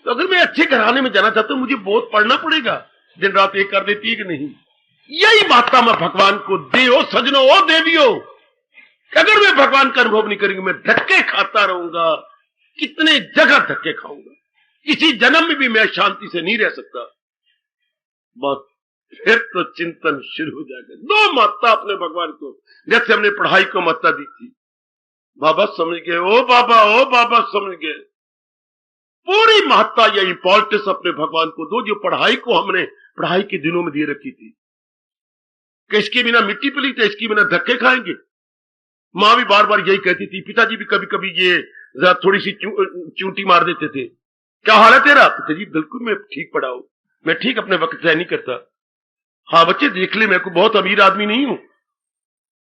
तो अगर मैं अच्छे घराने में जाना चाहता हूं, मुझे बहुत पढ़ना पड़ेगा, दिन रात एक कर देती है कि नहीं? यही बात मैं भगवान को देओ सजनो ओ देवियो, अगर मैं भगवान का अनुभव नहीं करेंगे, मैं धक्के खाता रहूंगा, कितने जगह धक्के खाऊंगा, किसी जन्म में भी मैं शांति से नहीं रह सकता। बस फिर तो चिंतन शुरू हो जाएगा। दो महत्ता अपने भगवान को, जैसे हमने पढ़ाई को महत्ता दी थी, बाबा समझ गए, ओ बाबा समझ गए, पूरी महत्ता या इंपॉर्टेंस अपने भगवान को दो, जो पढ़ाई को हमने पढ़ाई के दिनों में दिए रखी थी कि इसके बिना मिट्टी पली तो इसके बिना धक्के खाएंगे। माँ भी बार बार यही कहती थी, पिताजी भी कभी कभी ये थोड़ी सी चूंटी मार देते थे, क्या हाल है तेरा? पिताजी बिल्कुल मैं ठीक पढ़ा हूं, मैं ठीक अपने वक्त से नहीं करता। हाँ बच्चे देख ले, मैं को बहुत अमीर आदमी नहीं हूं,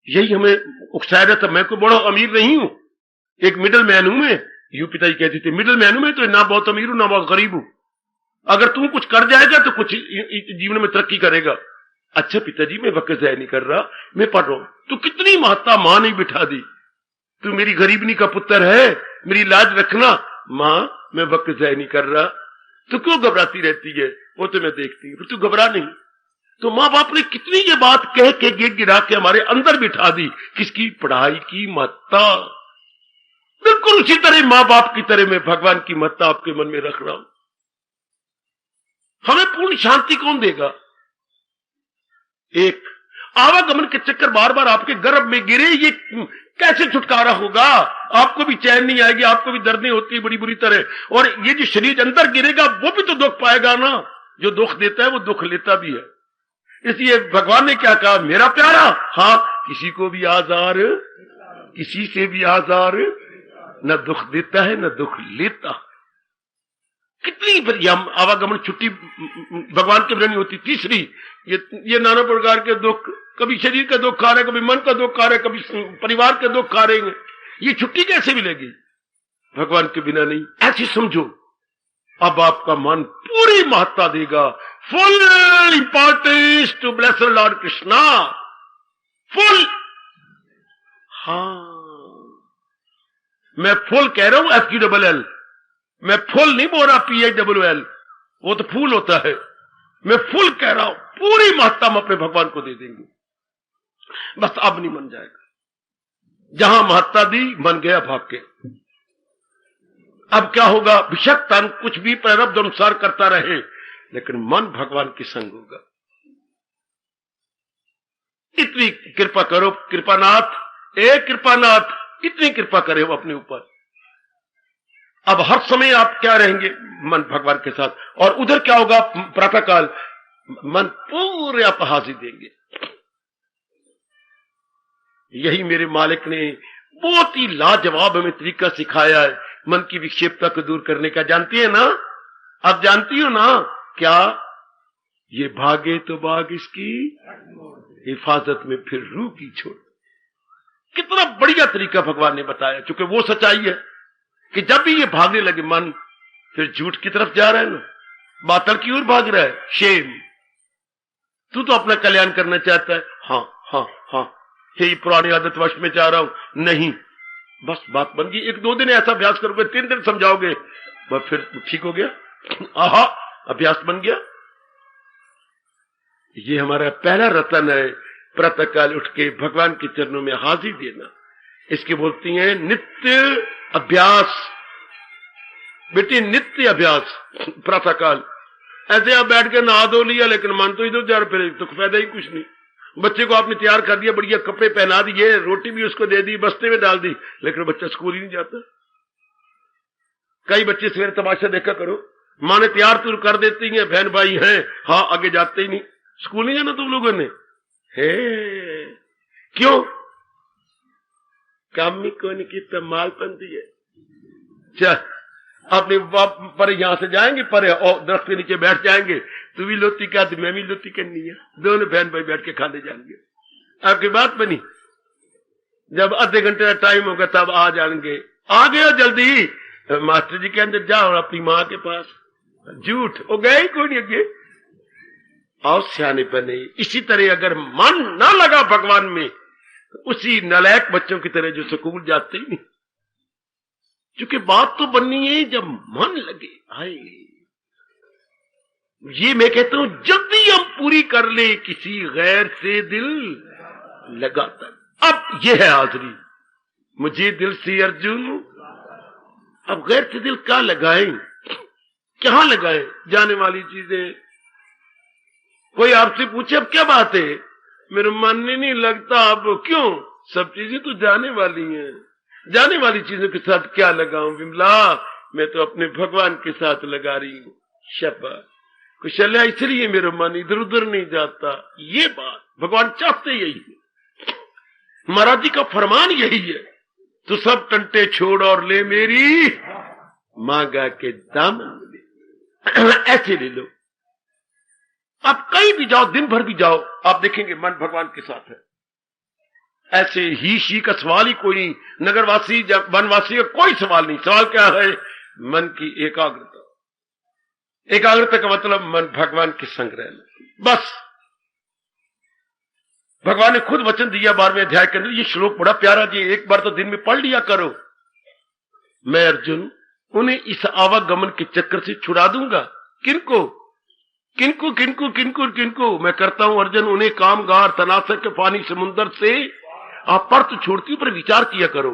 यही हमें उकसाया जाता, मैं को बड़ा अमीर नहीं हूं, एक मिडिल मैन हूं मैं। यू पिताजी कहती थी, मिडिल मैन हूं मैं, तो ना बहुत अमीर हूं ना बहुत गरीब हूं, अगर तू कुछ कर जाएगा तो कुछ जीवन में तरक्की करेगा। अच्छा पिताजी मैं वक्त ज़ाया नहीं कर रहा, मैं पढ़ रहा हूं। तो कितनी महत्ता मां ने बिठा दी, तू मेरी गरीबनी का पुत्र है, मेरी लाज रखना। मां मैं वक्त ज़ाया नहीं कर रहा, तो क्यों घबराती रहती है? वो तो मैं देखती हूं, फिर तू घबरा नहीं। तो माँ बाप ने कितनी ये बात कह के गेट गिरा के हमारे अंदर बिठा दी, किसकी? पढ़ाई की महत्ता। बिल्कुल उसी तरह माँ बाप की तरह मैं भगवान की महत्ता आपके मन में रख रहा हूं। हमें पूर्ण शांति कौन देगा? एक आवागमन के चक्कर बार बार आपके गर्भ में गिरे, ये कैसे छुटकारा होगा? आपको भी चैन नहीं आएगी, आपको भी दर्दें होती है बड़ी बुरी तरह, और ये जो शरीर अंदर गिरेगा वो भी तो दुख पाएगा ना। जो दुख देता है वो दुख लेता भी है। इसलिए भगवान ने क्या कहा, मेरा प्यारा, हाँ किसी को भी आजार, किसी से भी आजार न दुख देता है न दुख लेता। कितनी बढ़िया आवागमन छुट्टी भगवान के बिना नहीं होती। तीसरी, ये नाना प्रकार के दुख, कभी शरीर का दुख खा रहे, कभी मन का दुख खा रहे, कभी परिवार का दुख खा रहे हैं, ये छुट्टी कैसे मिलेगी? भगवान के बिना नहीं। ऐसे समझो, अब आपका मन पूरी महत्ता देगा। Full importance to blessed Lord Krishna, full. हाँ मैं फुल कह रहा हूं, FQLL, मैं फुल नहीं बोल रहा PHWL, वो तो फूल होता है। मैं फुल कह रहा हूं, पूरी महत्ता हम अपने भगवान को दे देंगे। बस अब नहीं मन जाएगा। जहां महत्ता दी मन गया भाग के। अब क्या होगा? बेशक तन कुछ भी प्रारब्ध अनुसार करता रहे, लेकिन मन भगवान के संग होगा। इतनी कृपा करो कृपानाथ, कृपानाथ इतनी कृपा करे वो अपने ऊपर। अब हर समय आप क्या रहेंगे? मन भगवान के साथ। और उधर क्या होगा? प्रातःकाल मन पूरे आप हाजिर देंगे। यही मेरे मालिक ने बहुत ही लाजवाब हमें तरीका सिखाया है मन की विक्षेपता को दूर करने का। जानती है ना? आप जानती हो ना क्या? ये भागे तो भाग इसकी हिफाजत में फिर रूह की छोड़। कितना बढ़िया तरीका भगवान ने बताया, क्योंकि वो सच्चाई है कि जब भी ये भागने लगे मन, फिर झूठ की तरफ जा रहा है ना, बातल की ओर भाग रहा है। शेम, तू तो अपना कल्याण करना चाहता है। हाँ हाँ हाँ, यही पुरानी आदत वश में जा रहा हूं। नहीं, बस बात बन गई। 1-2 दिन ऐसा अभ्यास करोगे, 3 दिन समझाओगे, बस फिर ठीक हो गया। आहा, अभ्यास बन गया। ये हमारा पहला रतन है, प्रातःकाल उठ के भगवान के चरणों में हाजिर देना। इसके बोलती हैं नित्य अभ्यास। बेटी नित्य अभ्यास। प्रातःकाल ऐसे आप बैठ के नहा धो लिया, लेकिन मन तो इधर जा रहा, तो फायदा ही कुछ नहीं। बच्चे को आपने तैयार कर दिया, बढ़िया कपड़े पहना दिए, रोटी भी उसको दे दी, बस्ते में डाल दी, लेकिन बच्चा स्कूल ही नहीं जाता। कई बच्चे सवेरे तमाशा देखा करो, माँ ने तैयार तो कर देती है, बहन भाई हैं, हाँ आगे जाते ही नहीं। स्कूल नहीं जाना तुम लोगों ने? हे क्यों? काम में कोई नहीं की मालपंथी है। चल अपने पर यहां से जाएंगे, पर और दरख्त के नीचे बैठ जाएंगे, तू भी लोती का मैं भी लोती करनी है, दोनों बहन भाई बैठ के खाने जाएंगे। आपकी बात बनी। जब आधे घंटे का टाइम होगा तब आ जाएंगे। आ गए जल्दी, मास्टर जी के अंदर जाओ और अपनी माँ के पास। झूठ, वो गए ही कोई नहीं अगे। और सियाने बने। इसी तरह अगर मन ना लगा भगवान में, उसी नालायक बच्चों की तरह जो स्कूल जाते ही नहीं। क्योंकि बात तो बननी है जब मन लगे। हाय, ये मैं कहता हूं जल्दी हम पूरी कर ले, किसी गैर से दिल लगाता। अब ये है हाजरी, मुझे दिल से अर्जुन। अब गैर से दिल क्या लगाएं, कहां लगाएं? जाने वाली चीजें। कोई आपसे पूछे अब क्या बात है, मेरा मन ही नहीं लगता। अब क्यों? सब चीजें तो जाने वाली हैं। जाने वाली चीजों के साथ क्या लगाऊं विमला? मैं तो अपने भगवान के साथ लगा रही हूं। शाबाश, कुशल्या, इसलिए मेरा मन इधर उधर नहीं जाता। ये बात भगवान चाहते यही है, महाराज जी का फरमान यही है। तो सब टंटे छोड़ और ले मेरी मांगा के दामन ले। ऐसे ले लो। आप कहीं भी जाओ, दिन भर भी जाओ, आप देखेंगे मन भगवान के साथ है। ऐसे ही शी का सवाल ही कोई नहीं। नगरवासी वनवासी का कोई सवाल नहीं। सवाल क्या है? मन की एकाग्रता। एकाग्रता का मतलब मन भगवान के संग रहना। बस भगवान ने खुद वचन दिया 12वें अध्याय के अंदर। ये श्लोक बड़ा प्यारा जी, एक बार तो दिन में पढ़ लिया करो। मैं अर्जुन उन्हें इस आवागमन के चक्कर से छुड़ा दूंगा। किनको किनको किनको किनको किनको मैं करता हूं अर्जुन, उन्हें कामगार तनासक के पानी समुद्र से आप पर तो छोड़ती हूं, पर विचार किया करो।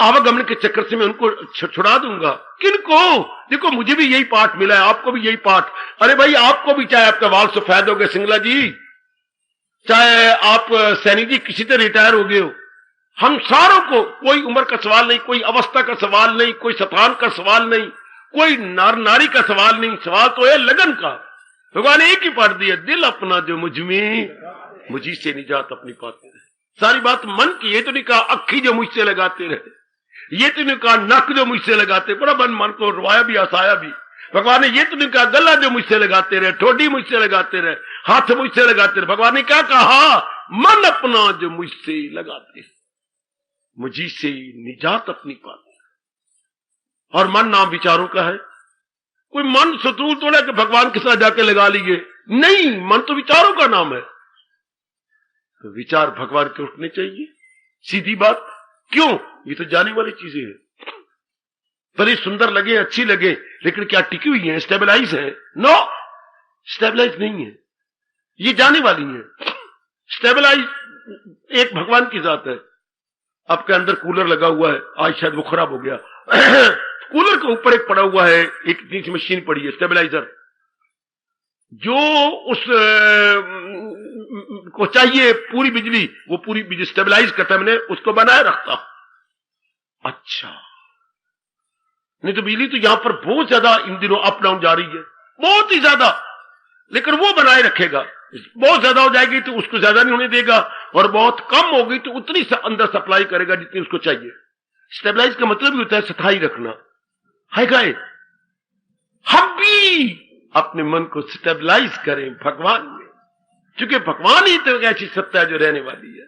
आवागमन के चक्कर से मैं उनको छुड़ा दूंगा। किनको? देखो मुझे भी यही पाठ मिला है, आपको भी यही पाठ। अरे भाई आपको भी, चाहे आपका वाल सफेद हो गए सिंगला जी, चाहे आप सैनी जी किसी तरह रिटायर हो गए हो, हम सारों को, कोई उम्र का सवाल नहीं, कोई अवस्था का सवाल नहीं, कोई स्थान का सवाल नहीं, कोई नार नारी का सवाल नहीं। सवाल तो है लगन का। भगवान ने एक ही पाठ दिया, दिल अपना जो मुझ में, मुझी से निजात अपनी पाते रहे। सारी बात मन की। ये तो नहीं कहा अक्खी जो मुझसे लगाते रहे, ये तो नहीं कहा नक जो मुझसे लगाते, बड़ा मन को रुवाया भी हंसाया भी। भगवान ने ये तो नहीं कहा गला जो मुझसे लगाते रहे, ठोडी मुझसे लगाते रहे, हाथ मुझसे लगाते रहे। भगवान ने क्या कहा? मन अपना जो मुझसे लगाते, मुझी से निजात अपनी पाते। और मन नाम विचारों का है। कोई मन शत्रु तोड़ा कि भगवान के साथ जाके लगा लीजिए, नहीं, मन तो विचारों का नाम है। तो विचार भगवान के उठने चाहिए, सीधी बात। क्यों? ये तो जाने वाली चीजें हैं। भले सुंदर लगे, अच्छी लगे, लेकिन क्या टिकी हुई है, स्टेबलाइज है? नो, स्टेबलाइज नहीं है, ये जाने वाली है। स्टेबलाइज एक भगवान की जात है। आपके अंदर कूलर लगा हुआ है, आज शायद वो खराब हो गया। कूलर के ऊपर एक पड़ा हुआ है, एक नीचे मशीन पड़ी है स्टेबलाइजर, जो उस को चाहिए पूरी बिजली, वो पूरी बिजली स्टेबलाइज करता है। मैंने उसको बनाए रखता। अच्छा, नहीं तो बिजली तो यहां पर बहुत ज्यादा इन दिनों अप डाउन जा रही है, बहुत ही ज्यादा, लेकिन वो बनाए रखेगा। बहुत ज्यादा हो जाएगी तो उसको ज्यादा नहीं होने देगा, और बहुत कम होगी तो उतनी अंदर सप्लाई करेगा जितनी उसको चाहिए। स्टेबलाइज का मतलब ही होता है स्थायी रखना। है गाय, हम भी अपने मन को स्टेबलाइज करें भगवान में, क्योंकि भगवान ही तो एक ऐसी सत्ता है जो रहने वाली है।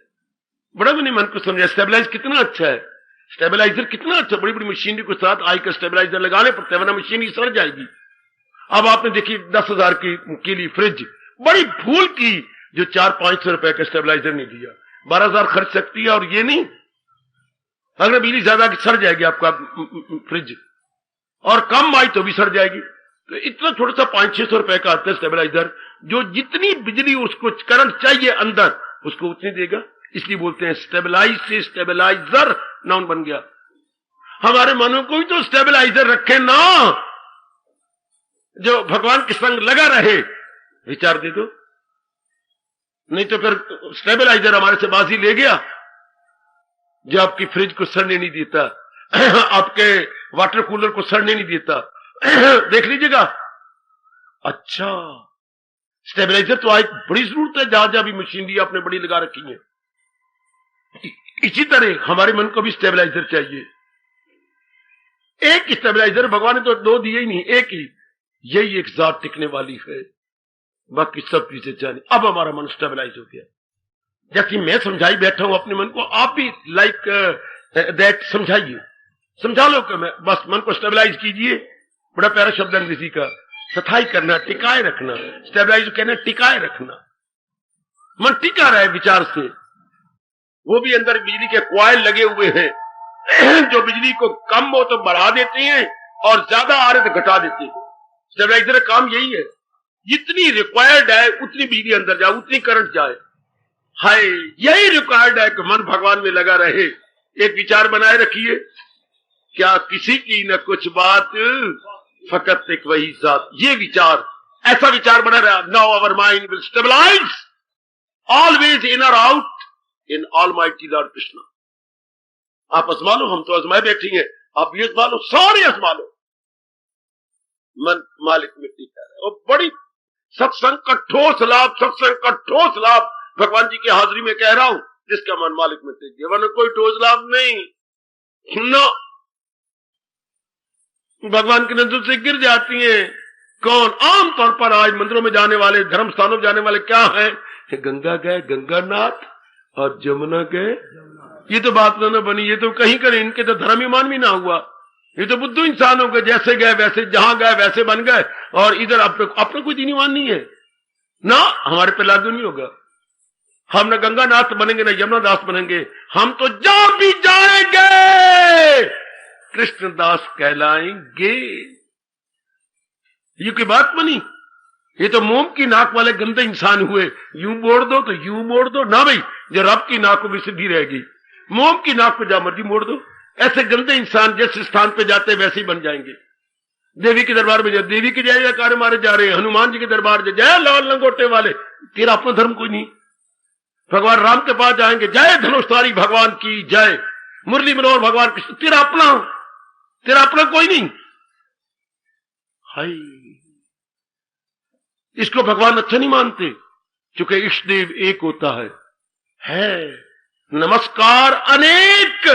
बड़ा मैंने मन को समझा स्टेबलाइज कितना अच्छा है, स्टेबलाइजर कितना अच्छा, बड़ी बड़ी मशीनरी के साथ आई का स्टेबलाइजर लगाने पड़ते हैं, वरना मशीनरी सड़ जाएगी। अब आपने देखी 10,000 के लिए फ्रिज बड़ी भूल की जो 400-500 रुपए का स्टेबलाइजर नहीं दिया, 12,000 खर्च सकती है, और ये नहीं, अगर बिजली ज्यादा की सड़ जाएगी आपका फ्रिज, और कम आई तो भी सड़ जाएगी। तो इतना छोटा सा 500-600 रुपए का आता है स्टेबलाइजर, जो जितनी बिजली उसको करंट चाहिए अंदर उसको उतनी देगा। इसलिए बोलते हैं स्टेबलाइज से स्टेबलाइजर नाउन बन गया। हमारे मनों को भी तो स्टेबलाइजर रखे ना, जो भगवान के संग लगा रहे। विचार दे दो, नहीं तो फिर स्टेबलाइजर हमारे से बाजी ले गया, जो आपकी फ्रिज को सड़ने नहीं देता, आपके वाटर कूलर को सड़ने नहीं देता। देख लीजिएगा। अच्छा, स्टेबलाइजर तो आज बड़ी जरूरत है, जहां जहां भी मशीनरी आपने बड़ी लगा रखी है। इसी तरह हमारे मन को भी स्टेबलाइजर चाहिए। एक स्टेबलाइजर भगवान ने तो 2 दिए ही नहीं, एक ही, यही एक जात टिकने वाली है, बाकी सब चीजें चाहिए। अब हमारा मन स्टेबलाइज हो गया। जैसे मैं समझाई बैठा हूं अपने मन को, आप भी लाइक दैट समझाइए, समझा लो कि मैं बस मन को स्टेबलाइज कीजिए। बड़ा प्यारा शब्द अंग्रेजी का, सथाई करना, टिकाए रखना। स्टेबलाइज कहना टिकाए रखना, मन टिका रहे विचार से। वो भी अंदर बिजली के क्वाइल लगे हुए हैं जो बिजली को कम हो तो बढ़ा देते हैं और ज्यादा आ रहे तो घटा देते हैं। स्टेबलाइजर का काम यही है, जितनी रिक्वायर्ड है उतनी बिजली अंदर जाए, उतनी करंट जाए। हाय, यही रिक्वायर्ड है कि मन भगवान में लगा रहे। एक विचार बनाए रखिए, क्या किसी की न कुछ बात, फकत एक वही जात। ये विचार, ऐसा विचार बना रहा। Now our mind will stabilise always in और out in almighty lord Krishna. आप आजमा लो, हम तो आजमाए बैठे हैं, आप भी आजमा लो, सारे आजमा लो। मन मालिक में टीका है। और बड़ी सत्संग का ठोस लाभ, सत्संग का ठोस लाभ भगवान जी की हाजिरी में कह रहा हूं, जिसका मन मालिक में टिक गया, वरना कोई ठोस लाभ नहीं। न भगवान की नजर से गिर जाती हैं। कौन? आमतौर पर आज मंदिरों में जाने वाले, धर्म स्थानों में जाने वाले क्या है? गंगा गए गंगानाथ और जमुना गए। ये तो बात ना बनी, ये तो कहीं करें, इनके तो धर्म ईमान भी ना हुआ। ये तो बुद्धू इंसान हो गए, जैसे गए वैसे, जहां गए वैसे बन गए, और इधर अपने कोई दीन ईमान नहीं है ना, हमारे पे लागू नहीं होगा। हम न गंगानाथ बनेंगे न यमुनादास बनेंगे, हम तो जहां भी जाएंगे कृष्णदास कहलाएंगे। ये कोई बात बनी? ये तो मोम की नाक वाले गंदे इंसान हुए। यूं मोड़ दो तो यूं मोड़ दो ना भाई, जो रब की नाक को भी सीधी रहेगी। मोम की नाक को जा मर्जी मोड़ दो। ऐसे गंदे इंसान जिस स्थान पे जाते वैसे ही बन जाएंगे। देवी के दरबार में जाए, देवी के जय जयकार मारे जा रहे हैं। हनुमान जी के दरबार जय लाल लंगोटे वाले, तेरा अपना धर्म कोई नहीं। भगवान राम के पास जाएंगे, जय धनुषधारी भगवान की जय, मुरली मनोहर भगवान कृष्ण, तेरा अपना कोई नहीं। हाय, इसको भगवान अच्छा नहीं मानते, क्योंकि इष्ट देव एक होता है। नमस्कार अनेक,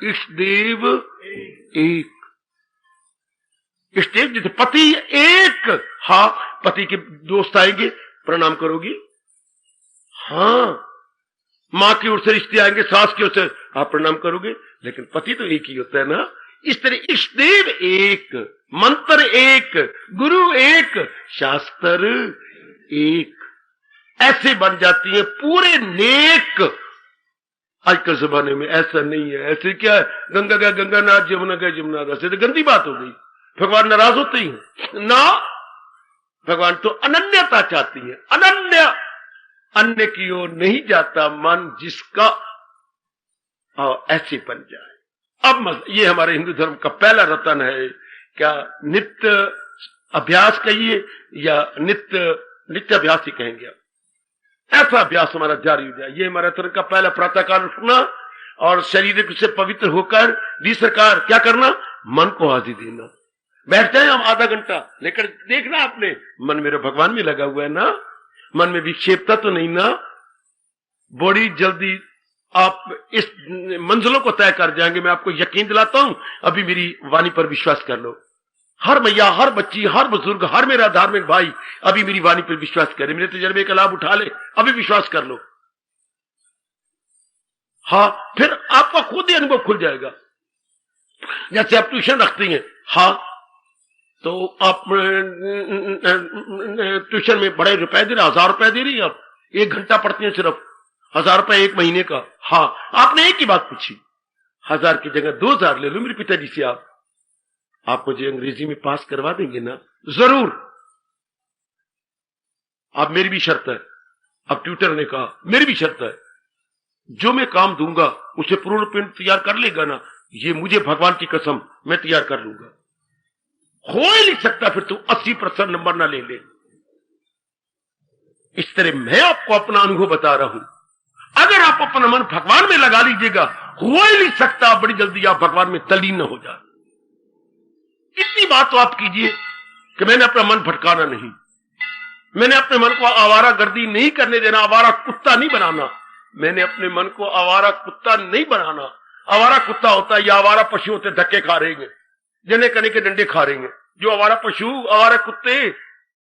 इष्ट देव एक। इष्ट देव जैसे पति एक, हाँ, पति के दोस्त आएंगे प्रणाम करोगी, हाँ, मां की ओर से रिश्ते आएंगे, सास की ओर से आप प्रणाम करोगे, लेकिन पति तो एक ही होता है ना। इस तरह इष्ट देव एक, मंत्र एक, गुरु एक, शास्त्र एक, ऐसे बन जाती है पूरे नेक। आजकल जमाने में ऐसा नहीं है। ऐसे क्या है, गंगा गया गंगानाथ, जमुना गया जमुनानाथ, ऐसे तो गंदी बात हो गई। भगवान नाराज होते ही ना, भगवान तो अनन्यता चाहती है। अन्य की ओर नहीं जाता मन जिसका, ऐसे बन जाए। अब ये हमारे हिंदू धर्म का पहला रतन है। क्या नित्य अभ्यास कहिए या नित्य अभ्यास ही कहेंगे, ऐसा अभ्यास हमारा जारी हो जाए। ये हमारा धर्म का पहला प्रातःकाल उठना और शरीर से पवित्र होकर भी सरकार क्या करना, मन को हाजिर देना। बैठ जाए हम आधा घंटा, लेकर देखना आपने मन मेरा भगवान में लगा हुआ है ना, मन में विक्षेपता तो नहीं ना। बड़ी जल्दी आप इस मंजिलों को तय कर जाएंगे, मैं आपको यकीन दिलाता हूं। अभी मेरी वाणी पर विश्वास कर लो। हर मैया, हर बच्ची, हर बुजुर्ग, हर मेरा धार्मिक भाई अभी मेरी वाणी पर विश्वास करे, मेरे तजर्बे का लाभ उठा ले, अभी विश्वास कर लो। हाँ, फिर आपका खुद ही अनुभव खुल जाएगा। जैसे आप ट्यूशन रखती हैं, हाँ, तो आप ट्यूशन में बड़े रुपए दे रहे, 1000 रुपए दे रही है, आप 1 घंटा पढ़ती हैं सिर्फ, 1000 रुपए 1 महीने का। हाँ, आपने एक ही बात पूछी, 1000 की जगह 2000 ले लो मेरे पिताजी से, आप मुझे अंग्रेजी में पास करवा देंगे ना? जरूर। आप, मेरी भी शर्त है। अब ट्यूटर ने कहा, मेरी भी शर्त है, जो मैं काम दूंगा उसे पूर्ण रूप में तैयार कर लेगा ना? ये मुझे भगवान की कसम, मैं तैयार कर लूंगा। हो ही नहीं सकता फिर तो 80% नंबर ना ले ले। इस तरह मैं आपको अपना अनुभव बता रहा हूं। अगर आप अपना मन भगवान में लगा लीजिएगा, हो ही नहीं सकता बड़ी जल्दी आप भगवान में तल्लीन न हो जाए। इतनी बात तो आप कीजिए कि मैंने अपना मन भटकाना नहीं, मैंने अपने मन को आवारा गर्दी नहीं करने देना, आवारा कुत्ता नहीं बनाना, मैंने अपने मन को आवारा कुत्ता नहीं बनाना। आवारा कुत्ता होता है या आवारा पशु होते, धक्के खा रहेंगे, जने कने के डंडे खा रहेंगे। जो आवारा पशु, आवारा कुत्ते,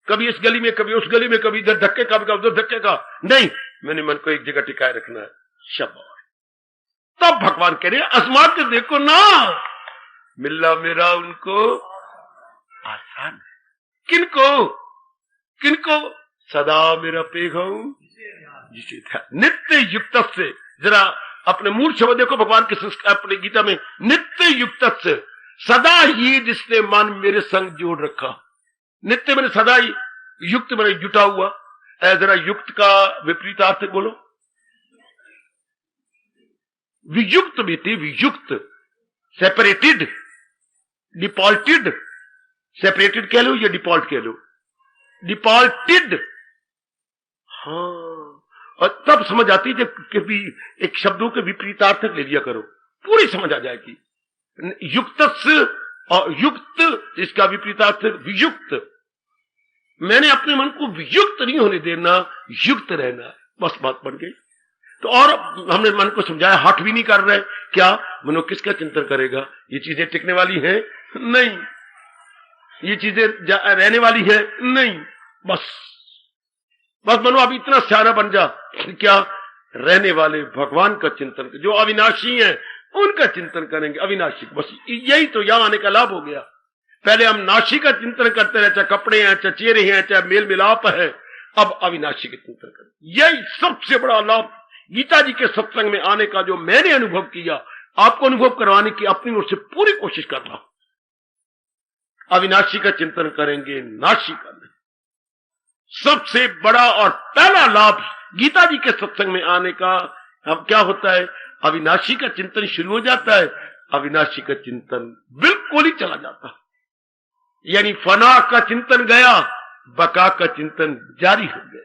कभी इस गली में, कभी उस गली में, कभी इधर धक्के का, कभी उधर धक्के का, नहीं, मैंने मन को एक जगह टिकाए रखना है। शाबाश। तब भगवान कह रहे आजमा के देखो ना, मिलना मेरा उनको आसान है। किनको? किनको? सदा मेरा पेघऊ जिसे था नित्य युक्त से। जरा अपने मूल शब्द देखो भगवान के संस्कार, अपने गीता में, नित्य युक्त से, सदा ही जिसने मन मेरे संग जोड़ रखा। नित्य मैंने सदा ही, युक्त मैंने जुटा हुआ। जरा युक्त का विपरीत अर्थ बोलो। वियुक्त बेटे, वियुक्त, सेपरेटेड, डिपॉल्टेड, सेपरेटेड कह लो या डिपॉल्ट कह लो, डिपॉल्टेड। हाँ, और तब समझ आती है जब कभी एक शब्दों के विपरीतार्थक ले लिया करो, पूरी समझ आ जाएगी। युक्त और युक्त, इसका विपरीतार्थ वियुक्त। मैंने अपने मन को वियुक्त नहीं होने देना, युक्त रहना, बस बात बन गई। तो और हमने मन को समझाया, हट भी नहीं कर रहे। क्या मनो किसका चिंतन करेगा? ये चीजें टिकने वाली हैं? नहीं। ये चीजें रहने वाली है? नहीं। बस मनो अब इतना सियाना बन जा, क्या रहने वाले भगवान का चिंतन, जो अविनाशी है उनका चिंतन करेंगे, अविनाशी। बस यही तो यहां आने का लाभ हो गया। पहले हम नाशी का चिंतन करते रहे, चाहे कपड़े हैं, चाहे चेहरे हैं, चाहे मेल मिलाप है, अब अविनाशी का चिंतन करें। यही सबसे बड़ा लाभ गीता जी के सत्संग में आने का, जो मैंने अनुभव किया, आपको अनुभव करवाने की अपनी ओर से पूरी कोशिश कर रहा हूं। अविनाशी का चिंतन करेंगे, नाशी का नहीं। सबसे बड़ा और पहला लाभ गीता जी के सत्संग में आने का अब क्या होता है? अविनाशी का चिंतन शुरू हो जाता है, अविनाशी का चिंतन बिल्कुल ही चला जाता है। यानी फना का चिंतन गया, बका का चिंतन जारी हो गया।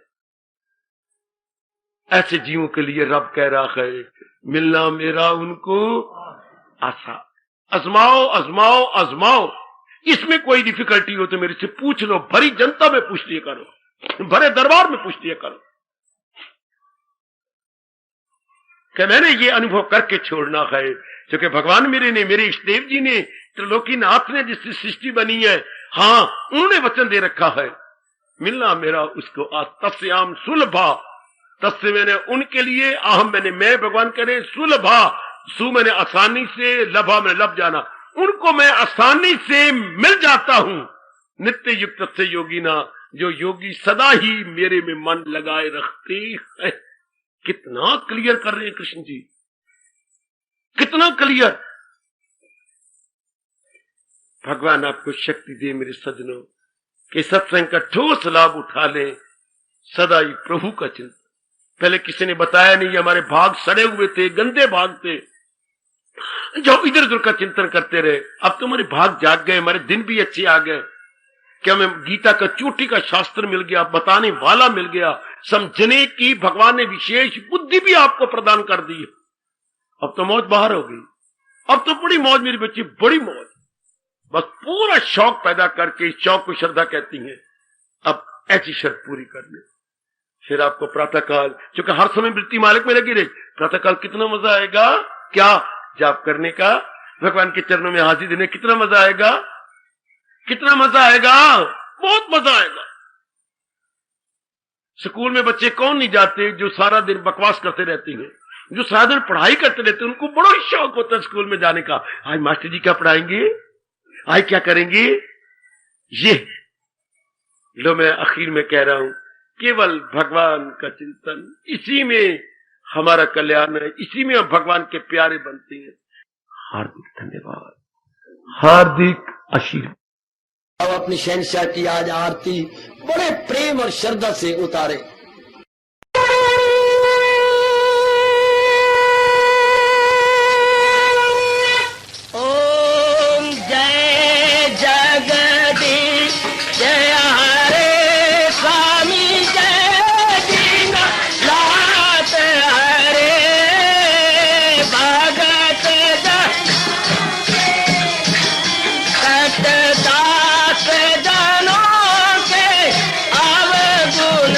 ऐसे जीवों के लिए रब कह रहा है, मिलना मेरा उनको आसान। आजमाओ आजमाओ आजमाओ। इसमें कोई डिफिकल्टी हो तो मेरे से पूछ लो, भरी जनता में पूछ लिया करो, भरे दरबार में पूछ लिया करो कि मैंने ये अनुभव करके छोड़ना है। क्योंकि भगवान मेरे ने, मेरे इष्टदेव जी ने, त्रिलोकीनाथ ने जिससे सृष्टि बनी है, हाँ, उन्होंने वचन दे रखा है, मिलना मेरा उसको तस्याम सुलभा। तस्य मैंने उनके लिए, अहम मैंने मैं, भगवान करे, सुलभा, सु मैंने आसानी से, लभा मैंने लब जाना, उनको मैं आसानी से मिल जाता हूं। नित्य युक्त से योगिना, जो योगी सदा ही मेरे में मन लगाए रखते हैं। कितना क्लियर कर रहे हैं कृष्ण जी, कितना क्लियर। भगवान आपको शक्ति दे मेरे सज्जनों, कि सत्संग का ठोस लाभ उठा लें, सदा ही प्रभु का चिंतन। पहले किसी ने बताया नहीं, हमारे भाग सड़े हुए थे, गंदे भाग थे, जो इधर उधर का चिंतन करते रहे। अब तो हमारे भाग जाग गए, हमारे दिन भी अच्छे आ गए। क्या हमें गीता का चोटी का शास्त्र मिल गया, बताने वाला मिल गया, समझने की भगवान ने विशेष बुद्धि भी आपको प्रदान कर दी। अब तो मौज बाहर हो गई, अब तो बड़ी मौज मेरी बच्ची, बड़ी मौज। बस पूरा शौक पैदा करके, शौक को श्रद्धा कहती है, अब ऐसी शर्त पूरी कर ले, फिर आपको प्रातःकाल, क्योंकि हर समय वृत्ति मालिक में लगी रही, प्रातःकाल कितना मजा आएगा, क्या जाप करने का, भगवान के चरणों में हाजिर देने कितना मजा आएगा, कितना मजा आएगा, बहुत मजा आएगा। स्कूल में बच्चे कौन नहीं जाते जो सारा दिन बकवास करते रहते हैं, जो सारा दिन पढ़ाई करते रहते हैं, उनको बड़ा शौक होता है स्कूल में जाने का। आज मास्टर जी क्या पढ़ाएंगे, आज क्या करेंगे। ये लो मैं आखिर में कह रहा हूं, केवल भगवान का चिंतन, इसी में हमारा कल्याण है, इसी में हम भगवान के प्यारे बनते हैं। हार्दिक धन्यवाद, हार्दिक आशीर्वाद। अब अपनी शहंशाह की आज आरती बड़े प्रेम और श्रद्धा से उतारे। ओम जय जगदीश जय हरे स्वामी जय दीना लात हरे भगत दास जनों के अवगुण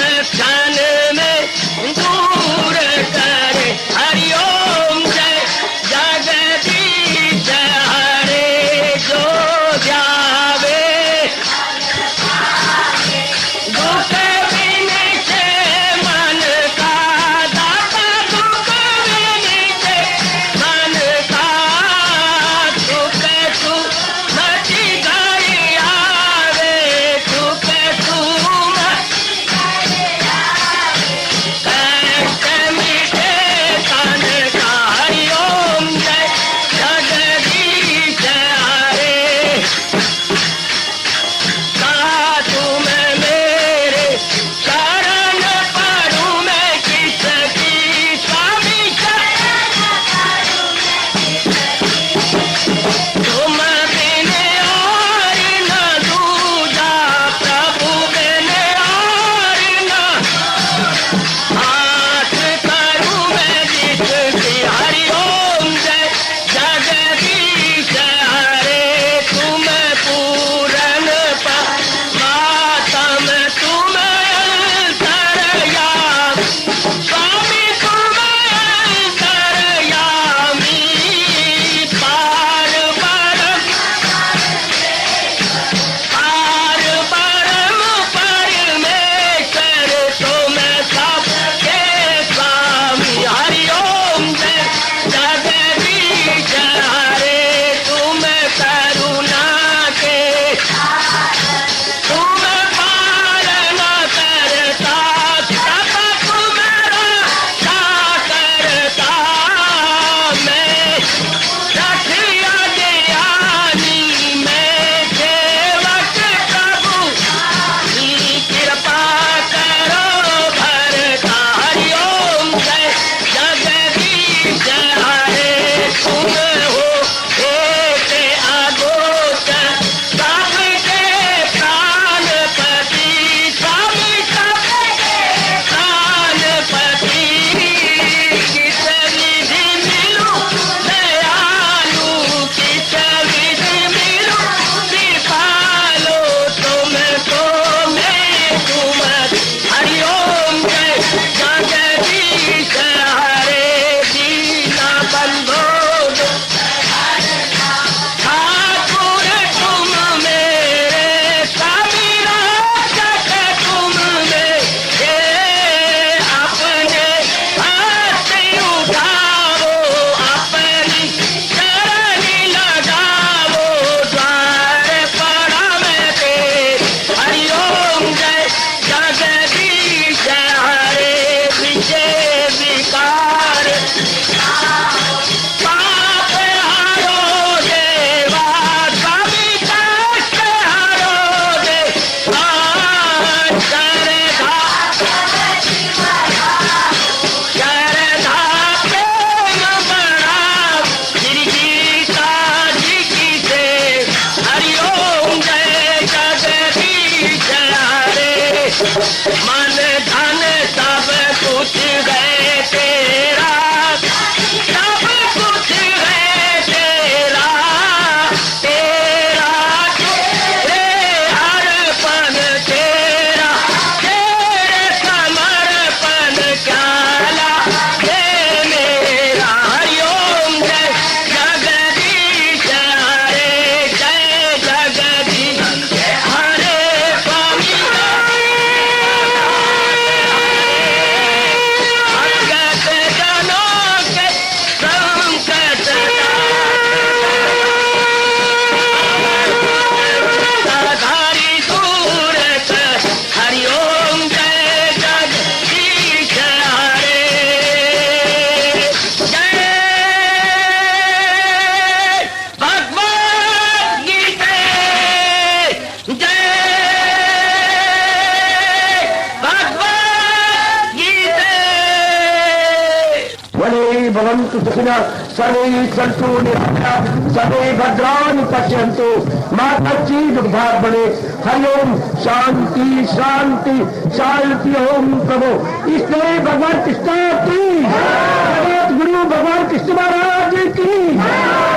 भवन्तु सुखिनः सर्वे सन्तु निरामयाः सर्वे भद्राणि पश्यन्तु मा कश्चित् दुःखात् भवेत्। हरि ओम शांति शांति शांति। ओम प्रभु इसलिए भगवान कृष्ण की जगत गुरु भगवान कृष्ण महाराज की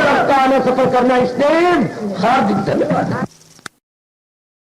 सत्ता में सफल करना इसलिए हार्दिक धन्यवाद।